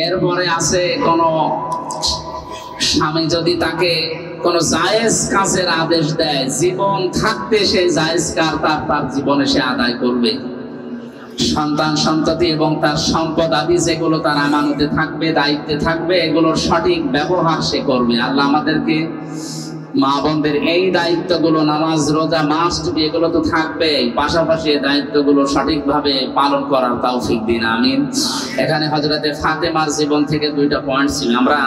এরপরে আছে কোন স্বামী যদি তাকে কোন জায়েজ কাজের আদেশ দেয়, জীবন থাকতে সেই জায়েজ কাজ তার জীবনে সে আদায় করবে। সন্তান সন্ততি এবং তার সম্পদ আদি যেগুলো তার আমানতে থাকবে, দায়িত্বে থাকবে, এগুলোর সঠিক ব্যবহার সে করবে। আল্লাহ আমাদেরকে মা বোনদের এই দায়িত্বগুলো, নামাজ রোজা মাস্ট বি, এগুলো তো থাকবে, পাশাপাশি এই দায়িত্বগুলো সঠিকভাবে পালন করার তৌফিক দিন, আমিন। এখানে হযরতে ফাতেমার জীবন থেকে 2টা পয়েন্ট ছিল। আমরা